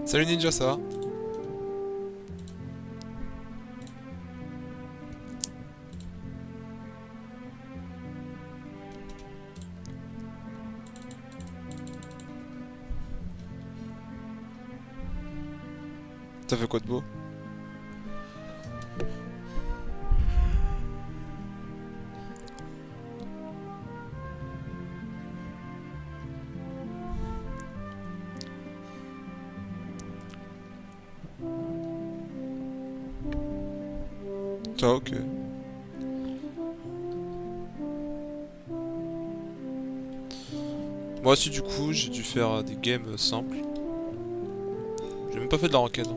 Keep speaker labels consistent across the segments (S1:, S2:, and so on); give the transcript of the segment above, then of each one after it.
S1: Salut Ninja, ça va? T'as fait quoi de beau? Ah ok. Moi aussi du coup j'ai dû faire des games simples. J'ai même pas fait de la ranked, hein.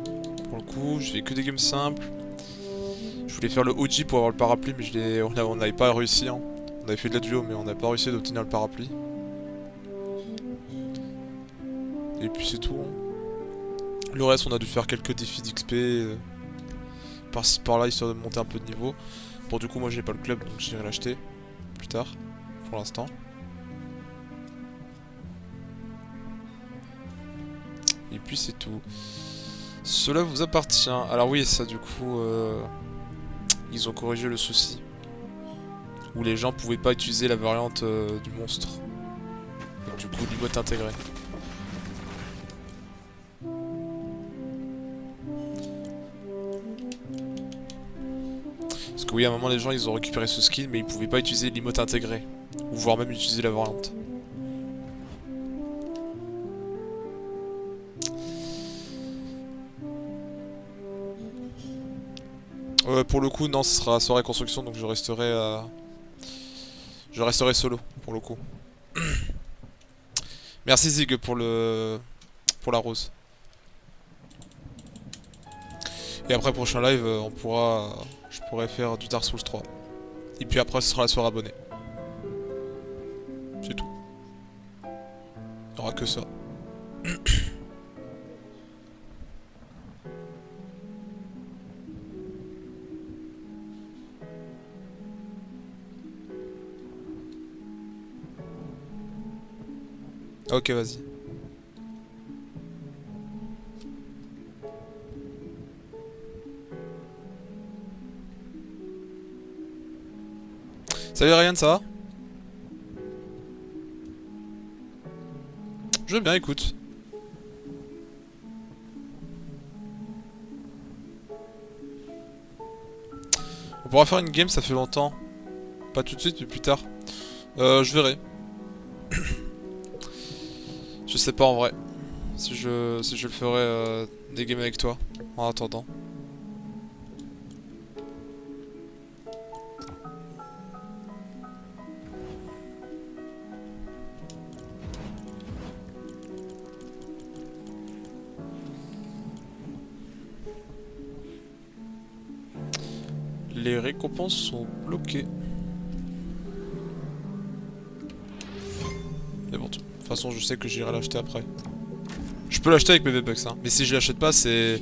S1: Pour le coup j'ai fait que des games simples. Je voulais faire le OG pour avoir le parapluie mais on n'avait pas réussi, hein. On avait fait de la duo mais on n'a pas réussi d'obtenir le parapluie. Et puis c'est tout, hein. Le reste on a dû faire quelques défis d'XP par-ci par-là histoire de monter un peu de niveau. Bon du coup moi j'ai pas le club donc j'irai l'acheter plus tard pour l'instant. Et puis c'est tout. Cela vous appartient. Alors oui, ça du coup, ils ont corrigé le souci. Où les gens pouvaient pas utiliser la variante du monstre. Donc du coup, l'emote intégré. Parce que oui, à un moment, les gens, ils ont récupéré ce skin, mais ils pouvaient pas utiliser l'emote intégré. Ou voire même utiliser la variante. Pour le coup, non, ce sera soirée construction, donc je resterai solo, pour le coup. Merci Zig pour la rose. Et après prochain live, je pourrais faire du Dark Souls 3. Et puis après, ce sera la soirée abonnée. C'est tout. Il n'y aura que ça. Ok, vas-y. Salut Ryan, ça va? Je veux bien, écoute. On pourra faire une game, ça fait longtemps. Pas tout de suite, mais plus tard. Je verrai. Je sais pas en vrai. Si je le ferai des games avec toi. En attendant. Les récompenses sont bloquées. Mais bon, de toute façon, je sais que j'irai l'acheter après. Je peux l'acheter avec mes V-Bucks, hein. Mais si je l'achète pas, c'est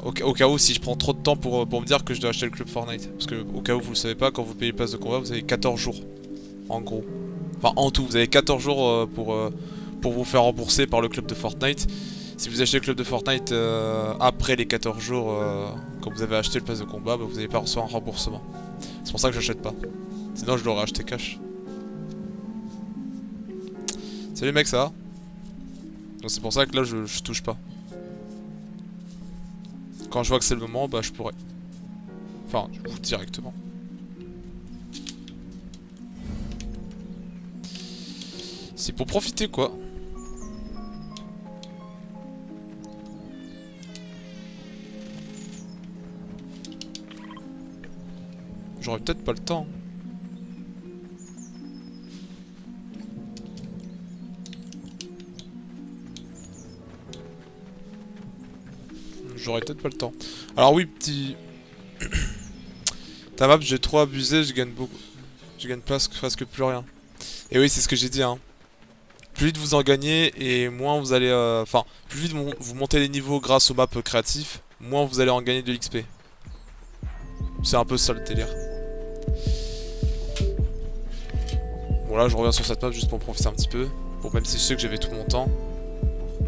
S1: au cas où si je prends trop de temps pour me dire que je dois acheter le club Fortnite. Parce que au cas où vous le savez pas, quand vous payez passe de combat, vous avez 14 jours. En gros. Enfin, en tout, vous avez 14 jours pour vous faire rembourser par le club de Fortnite. Si vous achetez le club de Fortnite après les 14 jours, quand vous avez acheté le pass de combat, bah, vous n'allez pas recevoir un remboursement. C'est pour ça que j'achète pas. Sinon, je l'aurais acheté cash. Salut mec, ça va? Donc c'est pour ça que là, je touche pas. Quand je vois que c'est le moment, bah je pourrais. Enfin, du coup, directement. C'est pour profiter, quoi. J'aurais peut-être pas le temps. J'aurais peut-être pas le temps. Alors oui, petit... Ta map, j'ai trop abusé, je gagne beaucoup. Je gagne presque plus rien. Et oui, c'est ce que j'ai dit, hein. Plus vite vous en gagnez et moins vous allez... Enfin, plus vite vous montez les niveaux grâce aux maps créatifs, moins vous allez en gagner de l'XP. C'est un peu ça le délire. Bon là, je reviens sur cette map juste pour profiter un petit peu. Bon, même si je sais que j'avais tout mon temps.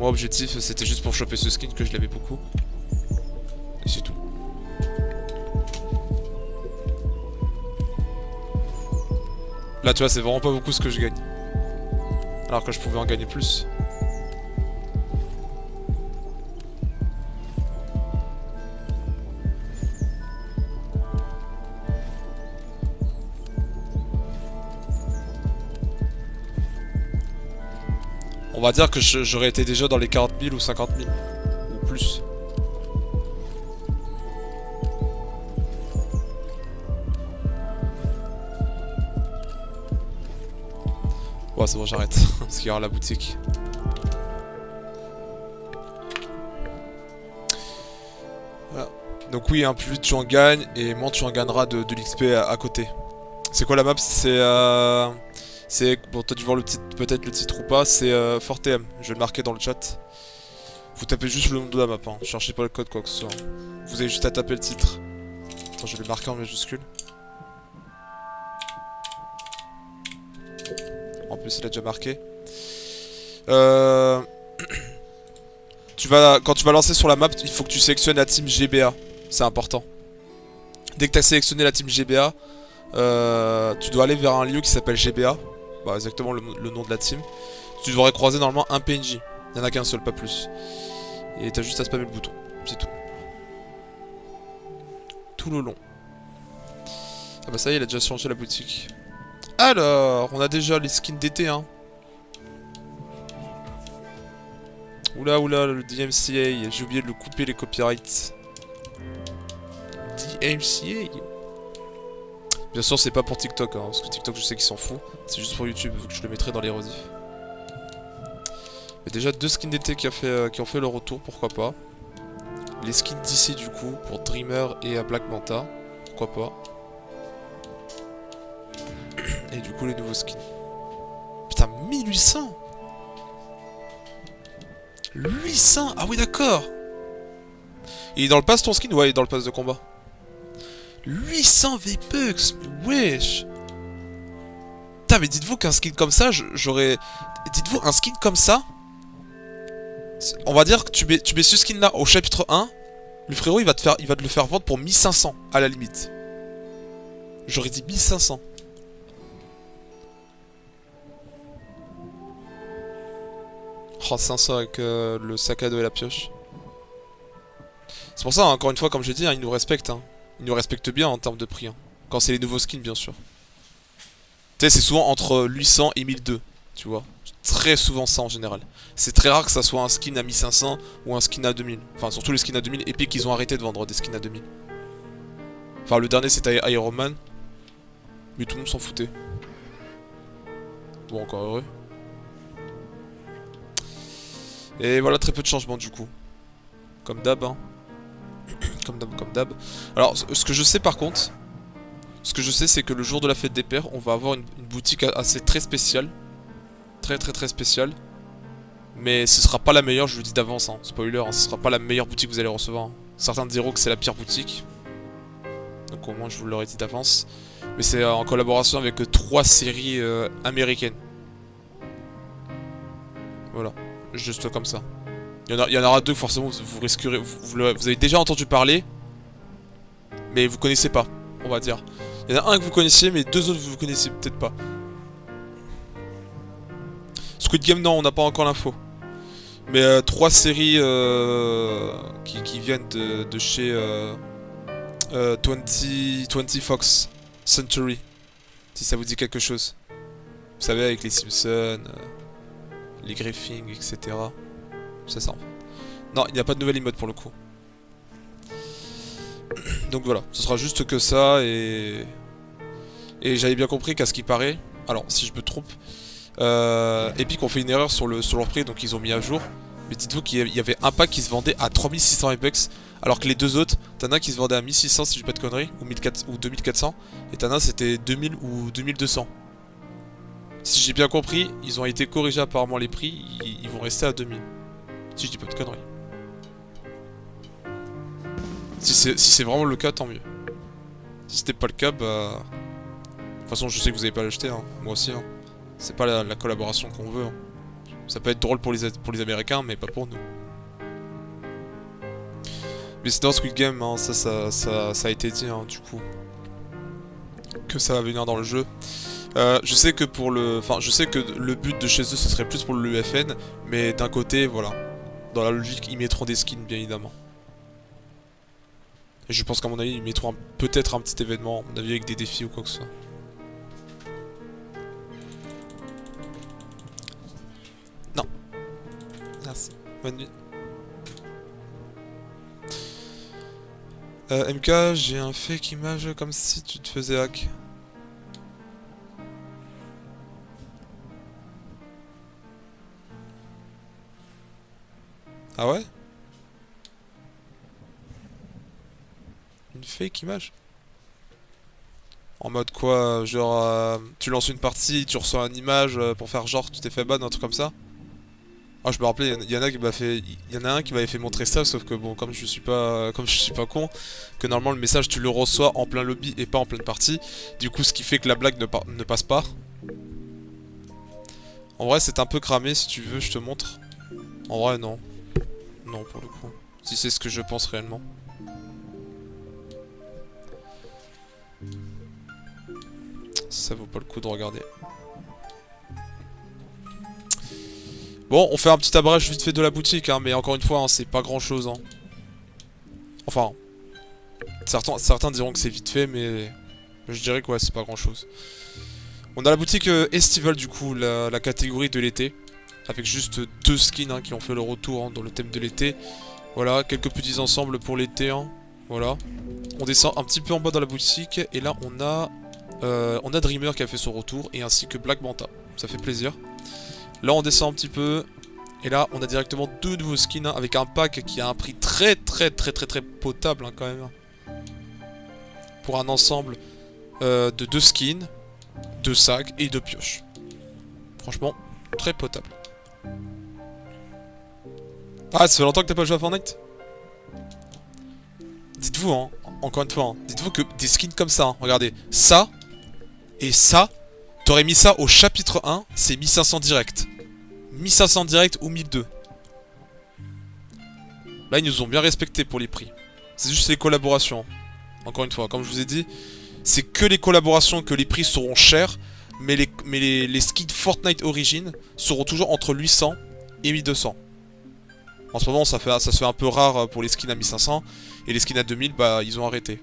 S1: Moi, objectif, c'était juste pour choper ce skin que je l'avais beaucoup. Et c'est tout. Là, tu vois, c'est vraiment pas beaucoup ce que je gagne. Alors que je pouvais en gagner plus. On va dire que j'aurais été déjà dans les 40 000 ou 50 000. Ou plus. Ouais, c'est bon, j'arrête. Parce qu'il y aura la boutique. Voilà. Donc oui, hein, plus vite tu en gagnes, et moins tu en gagneras de l'XP à côté. C'est quoi la map? C'est... Bon, t'as dû voir peut-être le titre ou pas, c'est FortM. Je vais le marquer dans le chat. Vous tapez juste le nom de la map, hein. Cherchez pas le code, quoi que ce soit. Vous avez juste à taper le titre. Attends, je vais le marquer en majuscule. En plus, il a déjà marqué. Quand tu vas lancer sur la map, il faut que tu sélectionnes la team GBA. C'est important. Dès que tu as sélectionné la team GBA, tu dois aller vers un lieu qui s'appelle GBA. Bah, exactement le nom de la team. Tu devrais croiser normalement un PNJ. Il n'y en a qu'un seul, pas plus. Et t'as juste à spammer le bouton. C'est tout. Tout le long. Ah bah ça y est, il a déjà changé la boutique. Alors, on a déjà les skins d'été, hein. Oula, oula, le DMCA. J'ai oublié de le couper, les copyrights. DMCA. Bien sûr, c'est pas pour TikTok, hein, parce que TikTok, je sais qu'ils s'en foutent. C'est juste pour YouTube, vu que je le mettrai dans les rediffs. Mais déjà, 2 skins d'été qui ont fait leur retour, pourquoi pas. Les skins d'ici, du coup, pour Dreamer et Black Manta. Pourquoi pas. Et du coup, les nouveaux skins. Putain, 1800 800. Ah oui, d'accord. Il est dans le pass ton skin? Ouais, il est dans le pass de combat. 800 V-Bucks. Wesh. Putain, mais dites-vous qu'un skin comme ça, j'aurais... Dites-vous, un skin comme ça... On va dire que tu mets ce skin là au chapitre 1. Le frérot, il va te le faire vendre pour 1500 à la limite. J'aurais dit 1500. Oh, 500 avec le sac à dos et la pioche. C'est pour ça, hein, encore une fois, comme j'ai dit, hein, ils nous respectent. Hein. Ils nous respectent bien en termes de prix. Hein. Quand c'est les nouveaux skins, bien sûr. Tu sais, c'est souvent entre 800 et 1200, tu vois. Très souvent ça en général. C'est très rare que ça soit un skin à 1500 ou un skin à 2000. Enfin, surtout les skins à 2000. Epic, ils ont arrêté de vendre des skins à 2000. Enfin, le dernier c'était Iron Man. Mais tout le monde s'en foutait. Bon, encore heureux. Et voilà, très peu de changements du coup. Comme d'hab, hein. Comme d'hab. Alors, ce que je sais par contre, c'est que le jour de la fête des pères, on va avoir une boutique assez très spéciale. Très spéciale. Mais ce sera pas la meilleure, je vous le dis d'avance, hein. Spoiler, hein, ce sera pas la meilleure boutique que vous allez recevoir. Hein. Certains diront que c'est la pire boutique. Donc au moins je vous l'aurais dit d'avance. Mais c'est en collaboration avec 3 séries américaines. Voilà, juste comme ça. Il y en aura 2 que forcément vous risquerez. Vous avez déjà entendu parler. Mais vous connaissez pas, on va dire. Il y en a un que vous connaissiez, mais 2 autres vous connaissez peut-être pas. Squid Game, non, on n'a pas encore l'info. Mais 3 séries qui viennent de chez 20 Fox Century. Si ça vous dit quelque chose. Vous savez, avec les Simpsons, les Griffins, etc. C'est ça. Non, il n'y a pas de nouvelle emote pour le coup. Donc voilà, ce sera juste que ça et j'avais bien compris qu'à ce qui paraît, alors si je me trompe, Epic ont fait une erreur sur leur prix, donc ils ont mis à jour. Mais dites-vous qu'il y avait un pack qui se vendait à 3600 V-Bucks, alors que les 2 autres, t'en as qui se vendaient à 1600 si je dis pas de conneries, ou 2400, et t'en as c'était 2000 ou 2200. Si j'ai bien compris, ils ont été corrigés apparemment les prix, ils vont rester à 2000. Si je dis pas de conneries. Si c'est vraiment le cas, tant mieux. Si c'était pas le cas, bah... De toute façon, je sais que vous avez pas l'acheté, hein. Moi aussi, hein. C'est pas la collaboration qu'on veut, hein. Ça peut être drôle pour les Américains, mais pas pour nous. Mais c'est dans Squid Game, hein, ça a été dit, hein, du coup. Que ça va venir dans le jeu. Je sais que je sais que le but de chez eux, ce serait plus pour l'UFN, mais d'un côté, voilà. Dans la logique, ils mettront des skins, bien évidemment. Et je pense qu'à mon avis, ils mettront peut-être un petit événement, à mon avis, avec des défis ou quoi que ce soit. Non. Merci. Bonne nuit. MK, j'ai un fake image comme si tu te faisais hack. Ah ouais? Une fake image? En mode quoi? Genre, tu lances une partie, tu reçois une image pour faire genre tu t'es fait ban, un truc comme ça? Ah, je me rappelais, il y en a qui m'a fait, il y en a un qui m'avait fait montrer ça, sauf que bon, comme je suis pas con, que normalement le message tu le reçois en plein lobby et pas en pleine partie. Du coup, ce qui fait que la blague ne passe pas. En vrai, c'est un peu cramé. Si tu veux, je te montre. En vrai, non. Non, pour le coup. Si c'est ce que je pense réellement. Ça vaut pas le coup de regarder. Bon, on fait un petit abrège vite fait de la boutique, hein, mais encore une fois, hein, c'est pas grand chose. Hein. Enfin, certains diront que c'est vite fait, mais je dirais que ouais, c'est pas grand chose. On a la boutique Estival, du coup, la catégorie de l'été. Avec juste 2 skins hein, qui ont fait le retour hein, dans le thème de l'été. Voilà, quelques petits ensembles pour l'été. Hein. Voilà. On descend un petit peu en bas dans la boutique, et là on a Dreamer qui a fait son retour, et ainsi que Black Manta. Ça fait plaisir. Là on descend un petit peu, et là on a directement 2 nouveaux skins, hein, avec un pack qui a un prix très potable hein, quand même. Pour un ensemble de 2 skins, 2 sacs et 2 pioches. Franchement, très potable. Ah, ça fait longtemps que t'as pas joué à Fortnite? Dites-vous, hein, encore une fois, hein, dites-vous que des skins comme ça, hein, regardez, ça et ça, t'aurais mis ça au chapitre 1, c'est 1500 direct. 1500 direct ou 1002. Là, ils nous ont bien respecté pour les prix. C'est juste les collaborations. Encore une fois, comme je vous ai dit, c'est que les collaborations que les prix seront chers, mais les skins Fortnite Origin seront toujours entre 800 et 1200. En ce moment, ça se fait un peu rare pour les skins à 1500, et les skins à 2000, bah, ils ont arrêté.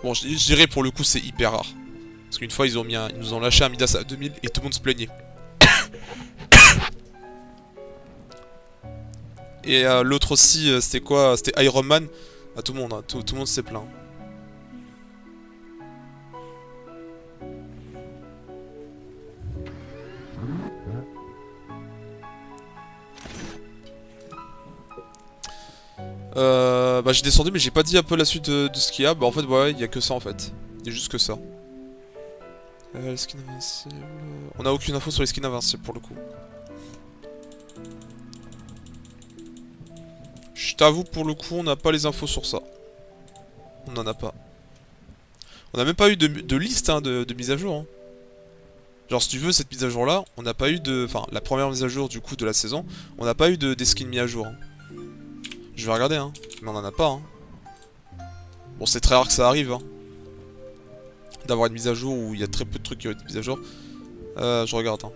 S1: Bon, je dirais pour le coup, c'est hyper rare. Parce qu'une fois, ils nous ont lâché un Midas à 2000 et tout le monde se plaignait. Et l'autre aussi, c'était quoi? C'était Iron Man. Ah, tout le monde, hein, tout le monde s'est plaint. Bah j'ai descendu mais j'ai pas dit un peu la suite de ce qu'il y a. Bah en fait ouais, il y a que ça en fait. Il y a juste que ça. Les skins invincibles... On a aucune info sur les skins invincibles pour le coup. Je t'avoue pour le coup on n'a pas les infos sur ça. On n'en a pas. On n'a même pas eu de liste hein, de mise à jour. Hein. Genre si tu veux cette mise à jour là, on n'a pas eu de... Enfin la première mise à jour du coup de la saison, on n'a pas eu des skins mis à jour. Hein. Je vais regarder hein, mais on en a pas hein. Bon c'est très rare que ça arrive hein. D'avoir une mise à jour où il y a très peu de trucs qui ont été mis à jour. Je regarde hein.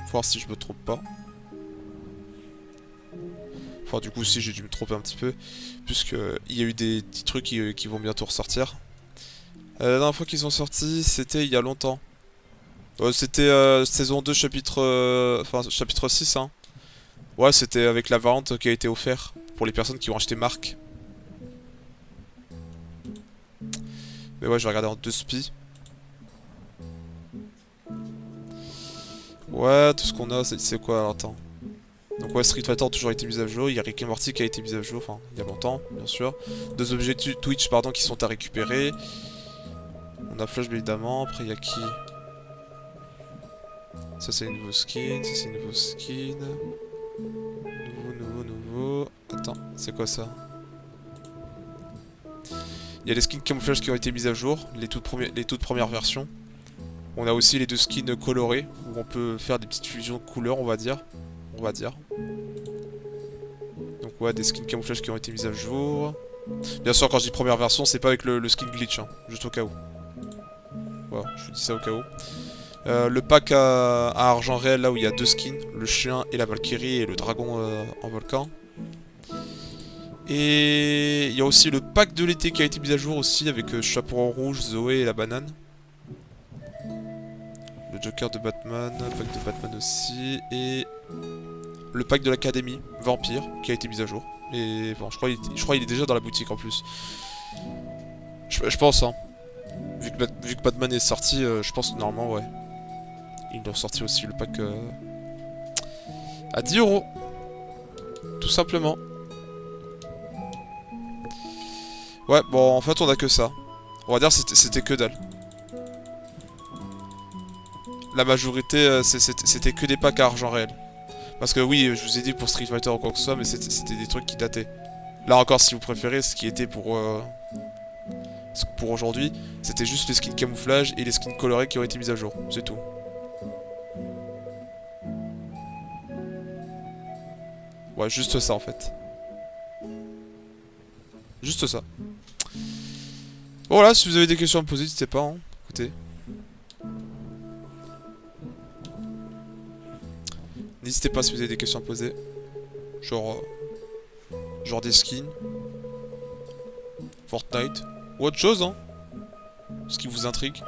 S1: Faut voir si je me trompe pas. Enfin du coup si j'ai dû me tromper un petit peu. Puisque il y a eu des petits trucs qui vont bientôt ressortir. La dernière fois qu'ils sont sortis c'était il y a longtemps. C'était saison 2 chapitre... Enfin chapitre 6 hein. Ouais c'était avec la variante qui a été offert pour les personnes qui ont acheté Mark. Mais ouais je vais regarder en 2 spies. Ouais tout ce qu'on a c'est quoi alors attends. Donc ouais Street Fighter a toujours été mis à jour, il y a Rick et Morty qui a été mis à jour, enfin il y a longtemps bien sûr. 2 objets Twitch pardon qui sont à récupérer. On a Flash bien évidemment, après il y a qui? Ça c'est une nouveau skin, ça c'est une nouveau skin. Nouveau. Attends, c'est quoi ça? Il y a les skins camouflage qui ont été mises à jour, les toutes premières versions. On a aussi les 2 skins colorés, où on peut faire des petites fusions de couleurs, on va dire. Donc ouais, des skins camouflage qui ont été mis à jour. Bien sûr, quand je dis première version, c'est pas avec le skin glitch, hein, juste au cas où. Voilà, je vous dis ça au cas où. Le pack à argent réel, là où il y a 2 skins, le chien et la Valkyrie et le dragon en volcan. Et il y a aussi le pack de l'été qui a été mis à jour aussi, avec Chaperon Rouge, Zoé et la banane. Le Joker de Batman, le pack de Batman aussi, et le pack de l'Académie, Vampire, qui a été mis à jour. Et bon, je crois qu'il est déjà dans la boutique en plus. Je pense, hein. Vu que Batman est sorti, je pense que normalement, ouais. Ils ont sorti aussi le pack à 10 €. Tout simplement. Ouais, bon, en fait, on a que ça. On va dire que c'était que dalle. La majorité, c'était que des packs à argent réel. Parce que oui, je vous ai dit pour Street Fighter ou quoi que ce soit, mais c'était des trucs qui dataient. Là encore, si vous préférez, ce qui était pour aujourd'hui, c'était juste les skins camouflage et les skins colorés qui ont été mis à jour. C'est tout. Ouais, juste ça en fait. Juste ça. Voilà, si vous avez des questions à me poser, n'hésitez pas, hein. Écoutez. N'hésitez pas si vous avez des questions à poser. Genre des skins. Fortnite. Ou autre chose, hein. Ce qui vous intrigue.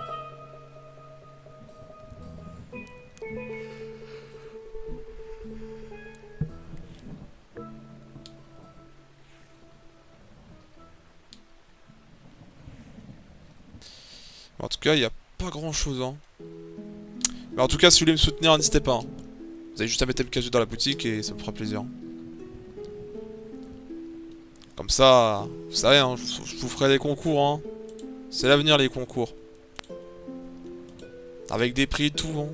S1: En tout cas, il n'y a pas grand chose, hein. Mais en tout cas, si vous voulez me soutenir, n'hésitez pas, hein. Vous avez juste à mettre MKG dans la boutique et ça me fera plaisir. Comme ça, vous savez, hein, je vous ferai des concours, hein. C'est l'avenir, les concours. Avec des prix et tout, hein.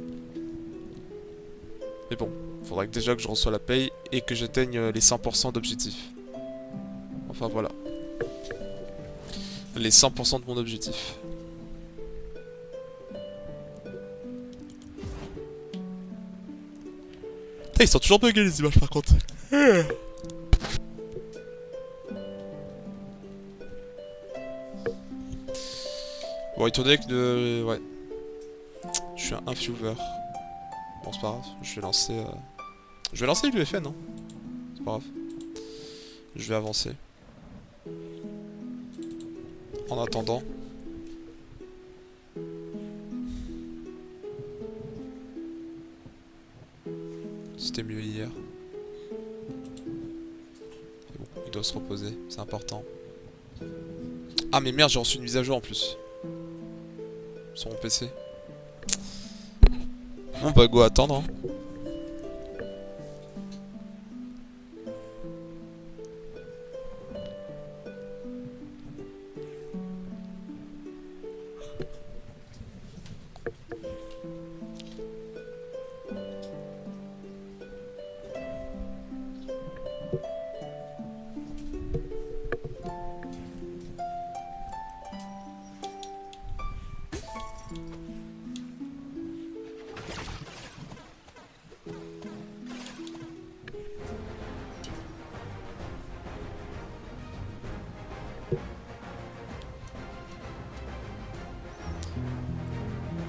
S1: Mais bon, faudrait que déjà que je reçois la paye et que j'atteigne les 100% d'objectif. Enfin, voilà. Les 100% de mon objectif. Putain, ils sont toujours buggés les images par contre. Bon, il tournait avec de... Ouais. Je suis un viewer. Bon, c'est pas grave. Je vais lancer... Je vais lancer l'UFN, hein. C'est pas grave. Je vais avancer. En attendant... C'était mieux hier. Mais bon, il doit se reposer, c'est important. Ah mais merde, j'ai reçu une mise à jour en plus. Sur mon PC. Bon bah go attendre, hein.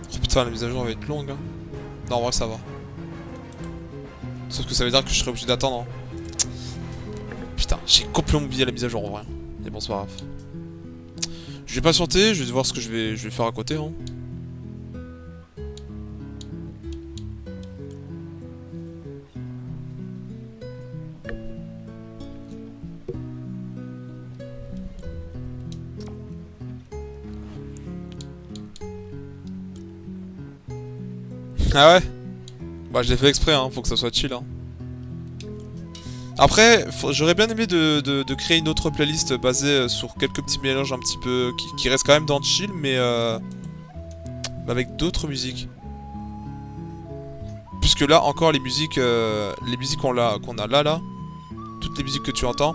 S1: Oh putain, la mise à jour va être longue, hein. Non, en vrai, ça va. Sauf que ça veut dire que je serai obligé d'attendre, hein. Putain, j'ai complètement oublié la mise à jour en vrai. Mais bon, c'est pas grave. Je vais patienter, je vais voir ce que je vais faire à côté, hein. Ah ouais? Bah je l'ai fait exprès, hein, faut que ça soit chill, hein. Après, j'aurais bien aimé de créer une autre playlist basée sur quelques petits mélanges un petit peu... qui restent quand même dans le chill, mais avec d'autres musiques. Puisque là, encore, les musiques qu'on a là, toutes les musiques que tu entends,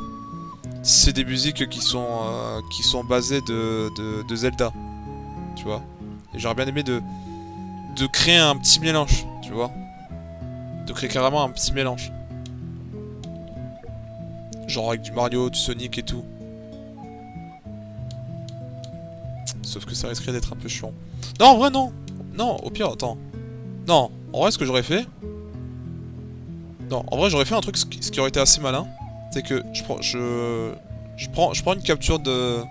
S1: c'est des musiques qui sont basées de Zelda. Tu vois? Et j'aurais bien aimé de créer un petit mélange, tu vois. De créer carrément un petit mélange. Genre avec du Mario, du Sonic et tout. Sauf que ça risquerait d'être un peu chiant. Non, en vrai, non. Non, au pire, attends. Non, en vrai, ce que j'aurais fait... Non, en vrai, j'aurais fait un truc, ce qui aurait été assez malin. C'est que je prends une capture de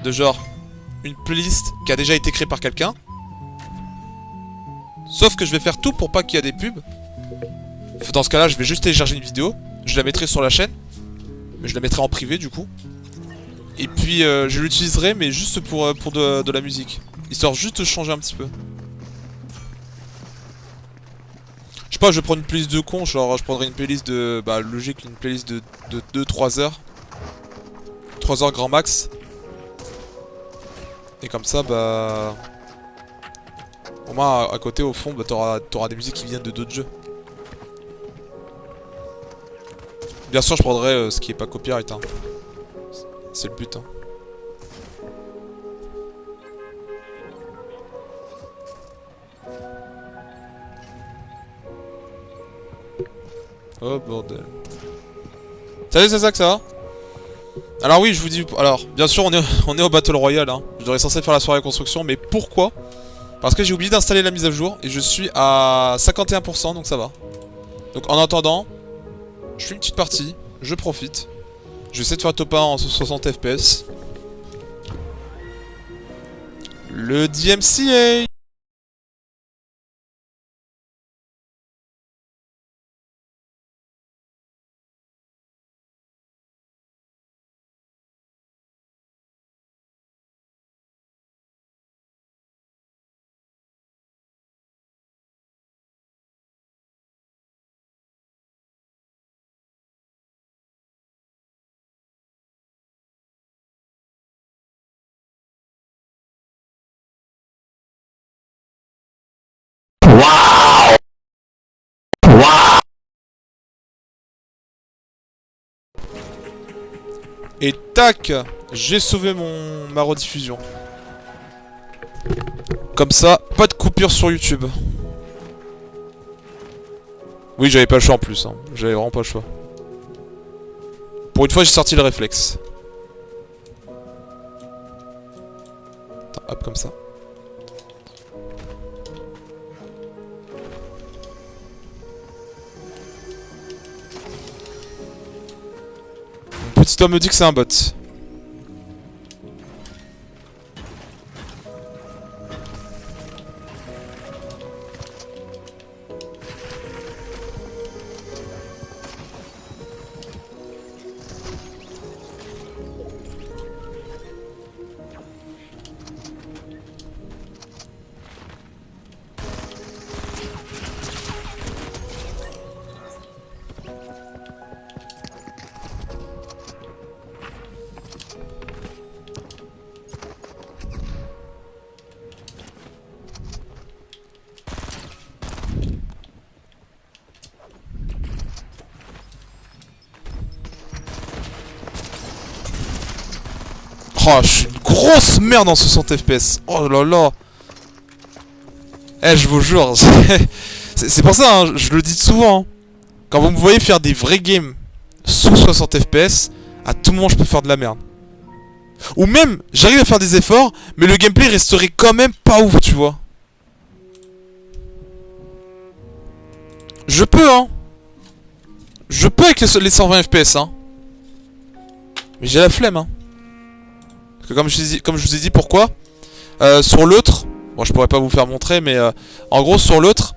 S1: genre... Une playlist qui a déjà été créée par quelqu'un. Sauf que je vais faire tout pour pas qu'il y ait des pubs. Dans ce cas-là, je vais juste télécharger une vidéo. Je la mettrai sur la chaîne. Mais je la mettrai en privé, du coup. Et puis, je l'utiliserai, mais juste pour de la musique. Histoire juste de changer un petit peu. Je sais pas, je vais prendre une playlist de con, genre je prendrai une playlist de... Bah logique, une playlist de 2-3 heures. 3 heures grand max. Et comme ça, bah... Au moins, à côté, au fond, bah t'auras des musiques qui viennent de d'autres jeux. Bien sûr, je prendrai ce qui est pas copyright, hein. C'est le but, hein. Oh bordel. Salut Zazak, ça va? Alors oui, je vous dis... Alors, bien sûr, on est au Battle Royale, hein. Je devrais censé faire la soirée construction, mais pourquoi? Parce que j'ai oublié d'installer la mise à jour, et je suis à 51%, donc ça va. Donc en attendant, je fais une petite partie, je profite. Je vais essayer de faire top 1 en 60 FPS. Le DMCA. Et tac, j'ai sauvé ma rediffusion. Comme ça, pas de coupure sur YouTube. Oui, j'avais pas le choix en plus, hein. J'avais vraiment pas le choix. Pour une fois, j'ai sorti le réflexe. Attends, hop, comme ça. Mon petit homme me dit que c'est un bot. Oh, je suis une grosse merde en 60 FPS. Oh là là. Eh, je vous jure. C'est pour ça, hein, je le dis souvent. Hein. Quand vous me voyez faire des vrais games sous 60 FPS, à tout moment je peux faire de la merde. Ou même, j'arrive à faire des efforts, mais le gameplay resterait quand même pas ouf, tu vois. Je peux, hein. Je peux avec les 120 FPS, hein. Mais j'ai la flemme, hein. Parce que comme je vous ai dit, pourquoi sur l'autre, bon, je pourrais pas vous faire montrer, mais en gros, sur l'autre,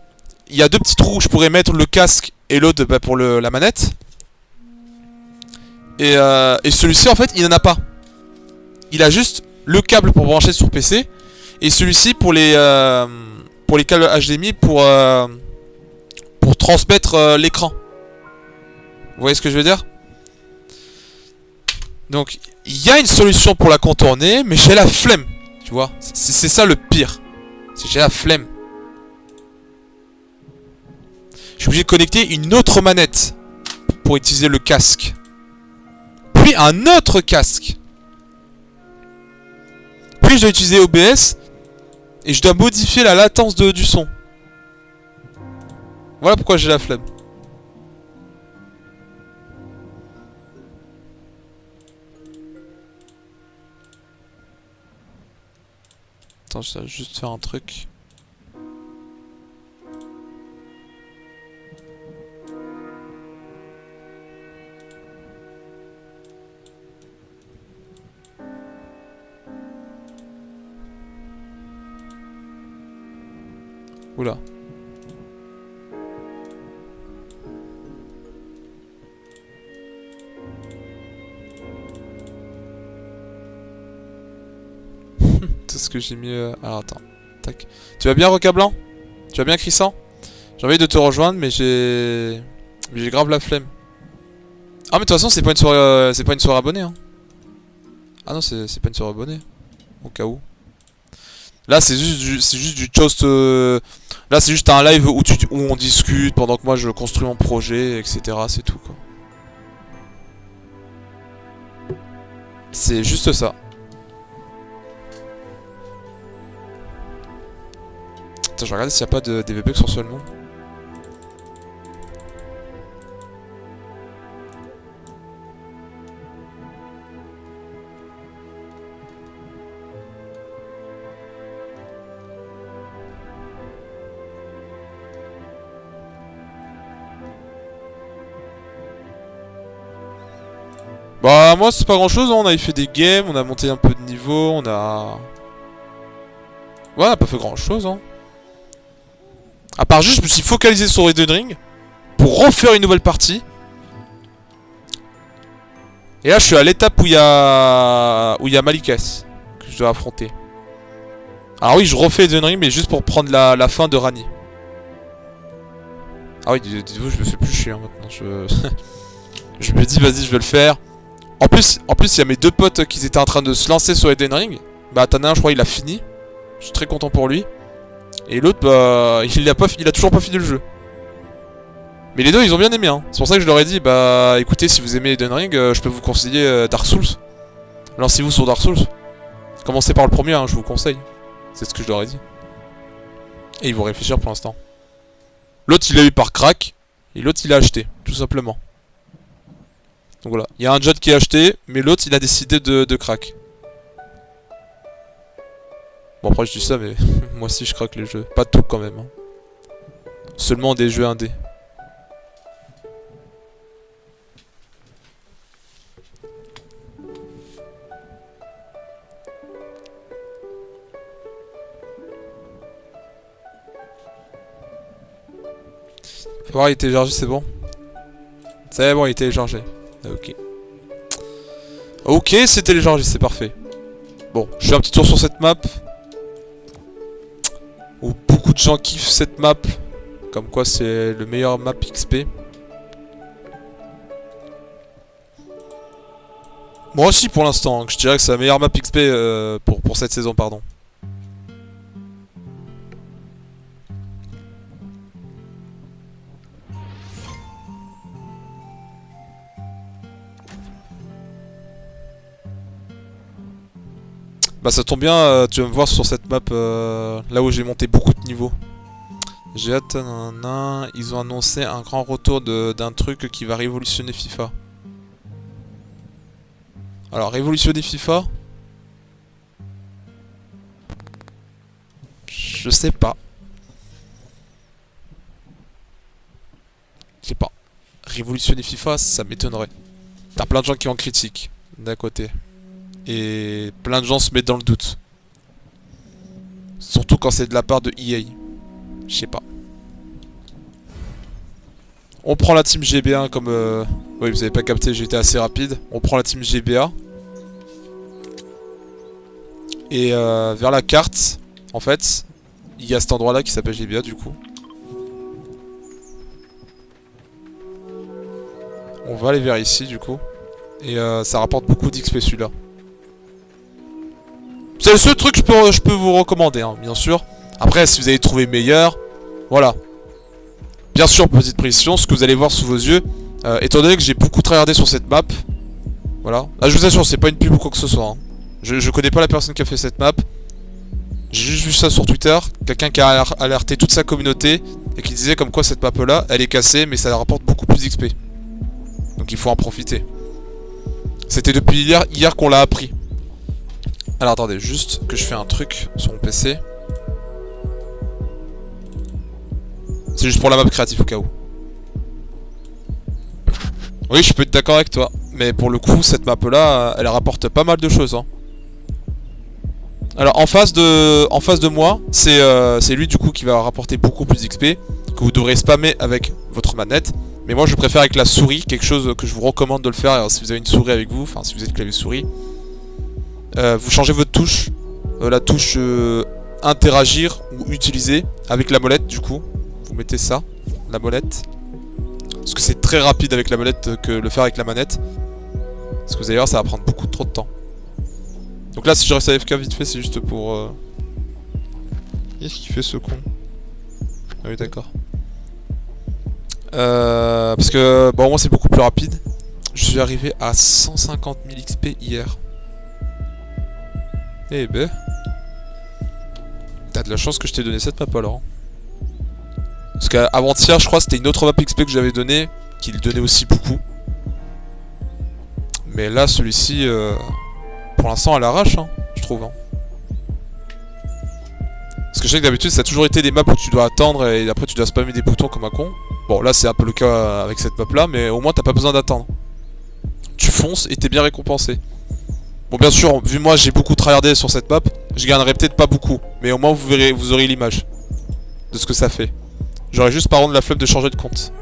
S1: il y a deux petits trous où je pourrais mettre le casque et l'autre bah, pour la manette. Et celui-ci, en fait, il n'en a pas. Il a juste le câble pour brancher sur PC et celui-ci pour les câbles HDMI pour transmettre l'écran. Vous voyez ce que je veux dire? Donc, il y a une solution pour la contourner, mais j'ai la flemme. Tu vois? C'est ça le pire. C'est j'ai la flemme. Je suis obligé de connecter une autre manette pour utiliser le casque. Puis un autre casque. Puis je dois utiliser OBS. et je dois modifier la latence du son. Voilà pourquoi j'ai la flemme. Attends, je dois juste faire un truc. Oula. Tout ce que j'ai mis... Alors attends. Tac. Tu vas bien, Roca Blanc? Tu vas bien, Crissan? J'ai envie de te rejoindre, mais j'ai... J'ai grave la flemme. Ah mais de toute façon, c'est pas une soirée abonnée, hein. Ah non, c'est pas une soirée abonnée. Au cas où. Là, c'est juste du toast... Là, c'est juste un live où on discute pendant que moi je construis mon projet, etc. C'est tout, quoi. C'est juste ça. Attends, je vais regarder s'il n'y a pas de DVP sur seulement. Bah moi c'est pas grand chose, hein. On avait fait des games, on a monté un peu de niveau, on a... Ouais, on a pas fait grand chose, hein. À part juste, je me suis focalisé sur Elden Ring pour refaire une nouvelle partie. Et là je suis à l'étape où il y a Malikas que je dois affronter. Alors oui, je refais Elden Ring mais juste pour prendre la fin de Rani. Ah oui, dites-vous, je me fais plus chier, hein, maintenant. Je me dis vas-y, je vais le faire. En plus, il y a mes deux potes qui étaient en train de se lancer sur Elden Ring. Bah, t'en as un, je crois, il a fini. Je suis très content pour lui. Et l'autre, bah, il a toujours pas fini le jeu. Mais les deux, ils ont bien aimé, hein. C'est pour ça que je leur ai dit, bah, écoutez, si vous aimez Elden Ring, je peux vous conseiller Dark Souls. Lancez-vous sur Dark Souls. Commencez par le premier, hein, je vous conseille. C'est ce que je leur ai dit. Et ils vont réfléchir pour l'instant. L'autre, il a eu par crack. Et l'autre, il a acheté, tout simplement. Donc voilà, il y a un John qui a acheté, mais l'autre il a décidé de crack. Bon après je dis ça, mais moi aussi je craque les jeux. Pas tout quand même, hein. Seulement des jeux indés. Faut voir, il est téléchargé, c'est bon. C'est bon, il est téléchargé. Ok. Ok, c'est téléchargé, c'est parfait. Bon, je fais un petit tour sur cette map. Où beaucoup de gens kiffent cette map. Comme quoi c'est le meilleur map XP. Moi aussi pour l'instant, hein, je dirais que c'est la meilleure map XP pour cette saison, pardon. Bah ça tombe bien, tu vas me voir sur cette map là où j'ai monté beaucoup de niveaux. J'ai hâte, nanana. Ils ont annoncé un grand retour d'un truc qui va révolutionner FIFA. Alors révolutionner FIFA, je sais pas. Je sais pas. Révolutionner FIFA, ça m'étonnerait. T'as plein de gens qui en critiquent d'un côté. Et plein de gens se mettent dans le doute. Surtout quand c'est de la part de EA. Je sais pas. On prend la team GBA comme... Oui, vous avez pas capté, j'ai été assez rapide. On prend la team GBA. Et vers la carte, en fait, il y a cet endroit là qui s'appelle GBA du coup. On va aller vers ici du coup. Et ça rapporte beaucoup d'XP celui-là. C'est le seul truc que je peux vous recommander, hein, bien sûr. Après, si vous avez trouvé meilleur, voilà. Bien sûr, petite précision, ce que vous allez voir sous vos yeux, étant donné que j'ai beaucoup tryhardé sur cette map, voilà. Là, je vous assure, c'est pas une pub ou quoi que ce soit. Hein. Je connais pas la personne qui a fait cette map. J'ai juste vu ça sur Twitter, quelqu'un qui a alerté toute sa communauté et qui disait comme quoi cette map là, elle est cassée mais ça rapporte beaucoup plus d'XP. Donc il faut en profiter. C'était depuis hier qu'on l'a appris. Alors attendez, juste que je fais un truc sur mon PC. C'est juste pour la map créative au cas où. Oui, je peux être d'accord avec toi. Mais pour le coup, cette map là, elle rapporte pas mal de choses. Hein. Alors en face de moi, c'est lui du coup qui va rapporter beaucoup plus d'XP. Que vous devrez spammer avec votre manette. Mais moi je préfère avec la souris, quelque chose que je vous recommande de le faire. Alors, si vous avez une souris avec vous, enfin si vous êtes clavier souris. Vous changez votre touche. La touche interagir ou utiliser avec la molette du coup. Vous mettez ça, la molette. Parce que c'est très rapide avec la molette que le faire avec la manette. Parce que vous allez voir, ça va prendre beaucoup trop de temps. Donc là, si je reste AFK vite fait, c'est juste pour... Qu'est-ce qu'il fait ce con? Ah oui, d'accord. Parce que, bon, moi c'est beaucoup plus rapide. Je suis arrivé à 150 000 XP hier. Eh ben... T'as de la chance que je t'ai donné cette map alors. Parce qu'avant-hier, je crois, c'était une autre map XP que j'avais donné, qui le donnait aussi beaucoup. Mais là, celui-ci, pour l'instant, à l'arrache, hein, je trouve. Hein. Parce que je sais que d'habitude, ça a toujours été des maps où tu dois attendre et après tu dois spammer des boutons comme un con. Bon, là, c'est un peu le cas avec cette map-là, mais au moins, t'as pas besoin d'attendre. Tu fonces et t'es bien récompensé. Bon, bien sûr, vu moi, j'ai beaucoup tryhardé sur cette map, je gagnerai peut-être pas beaucoup. Mais au moins, vous verrez, vous aurez l'image de ce que ça fait. J'aurais juste par contre la flemme de changer de compte.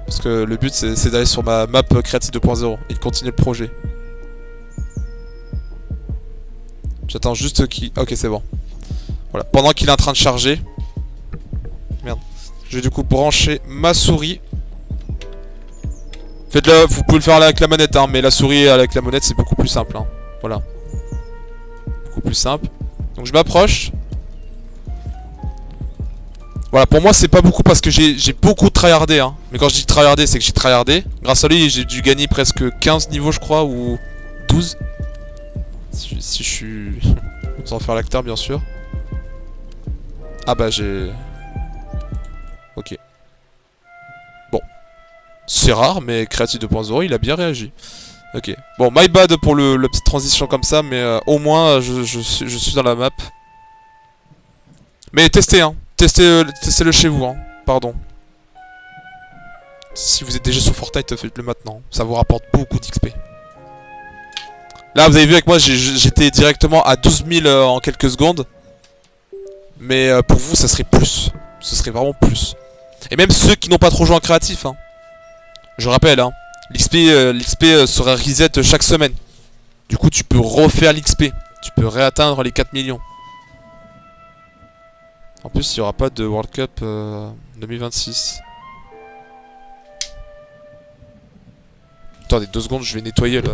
S1: Parce que le but c'est d'aller sur ma map Creative 2.0 et de continuer le projet. J'attends juste qu'il... Ok, c'est bon. Voilà, pendant qu'il est en train de charger. Merde. Je vais du coup brancher ma souris. Faites-le, vous pouvez le faire avec la manette, hein, mais la souris avec la manette c'est beaucoup plus simple. Hein. Voilà. Beaucoup plus simple. Donc je m'approche. Voilà, pour moi c'est pas beaucoup parce que j'ai beaucoup tryhardé hein. Mais quand je dis tryhardé, c'est que j'ai tryhardé. Grâce à lui, j'ai dû gagner presque 15 niveaux je crois, ou 12. Si je suis... Sans faire l'acteur bien sûr. Ah bah j'ai... Ok. Bon. C'est rare, mais Creative 2.0 il a bien réagi. Ok. Bon, my bad pour la petite transition comme ça, mais au moins je suis dans la map. Mais testez hein. Testez-le chez vous, hein. Pardon. Si vous êtes déjà sur Fortnite, faites-le maintenant. Ça vous rapporte beaucoup d'XP. Là, vous avez vu avec moi, j'étais directement à 12 000 en quelques secondes. Mais pour vous, ça serait plus. Ce serait vraiment plus. Et même ceux qui n'ont pas trop joué en créatif. Hein. Je rappelle, hein, l'XP sera reset chaque semaine. Du coup, tu peux refaire l'XP. Tu peux réatteindre les 4 millions. En plus, il n'y aura pas de World Cup 2026. Attendez 2 secondes, je vais nettoyer là.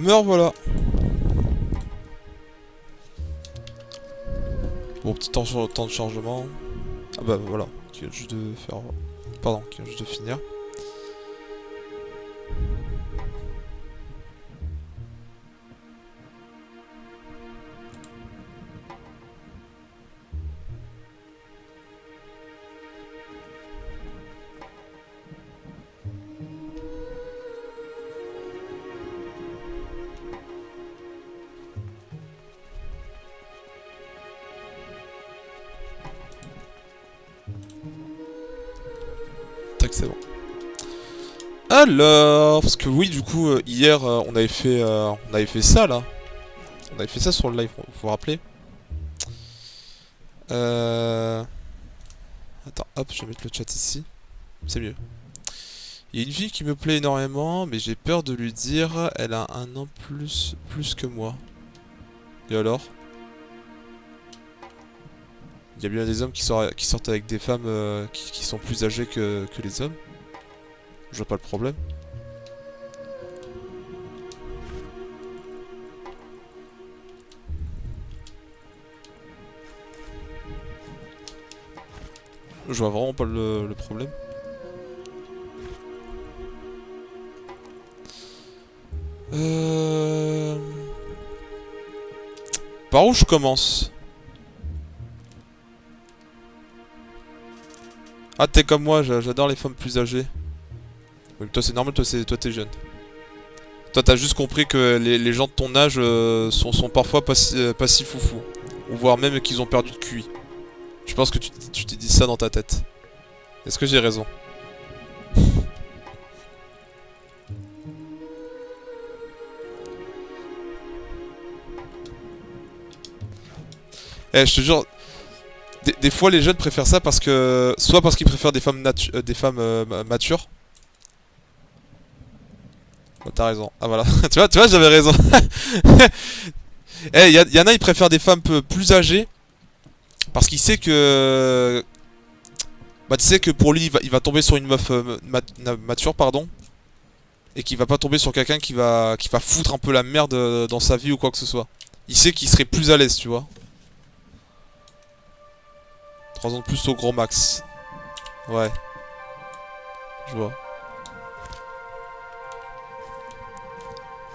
S1: meurs, voilà. Bon, petit temps de chargement. Ah bah voilà, qui vient juste de faire... Pardon, qui vient juste de finir. Tac, c'est bon. Alors, parce que oui, du coup, hier, on avait fait ça, là. On avait fait ça sur le live, vous vous rappelez? Attends, hop, je vais mettre le chat ici. C'est mieux. Il y a une fille qui me plaît énormément, mais j'ai peur de lui dire, elle a un an plus que moi. Et alors? Il y a bien des hommes qui sortent avec des femmes qui sont plus âgées que les hommes. Je vois pas le problème. Je vois vraiment pas le problème. Par où je commence? Ah, t'es comme moi, j'adore les femmes plus âgées. Mais toi c'est normal, toi t'es jeune. Toi t'as juste compris que les gens de ton âge sont parfois pas si foufou. Ou voire même qu'ils ont perdu de QI. Je pense que tu t'es dit ça dans ta tête. Est-ce que j'ai raison? Eh, je te jure, des fois les jeunes préfèrent ça parce que... Soit parce qu'ils préfèrent des femmes, matures. Oh, t'as raison. Ah voilà, tu vois j'avais raison. Eh, y en a, ils préfèrent des femmes plus âgées. Parce qu'il sait que... Bah tu sais que pour lui, il va tomber sur une meuf mature, pardon. Et qu'il va pas tomber sur quelqu'un qui va foutre un peu la merde dans sa vie ou quoi que ce soit. Il sait qu'il serait plus à l'aise, tu vois. 3 ans de plus au gros max. Ouais. Je vois.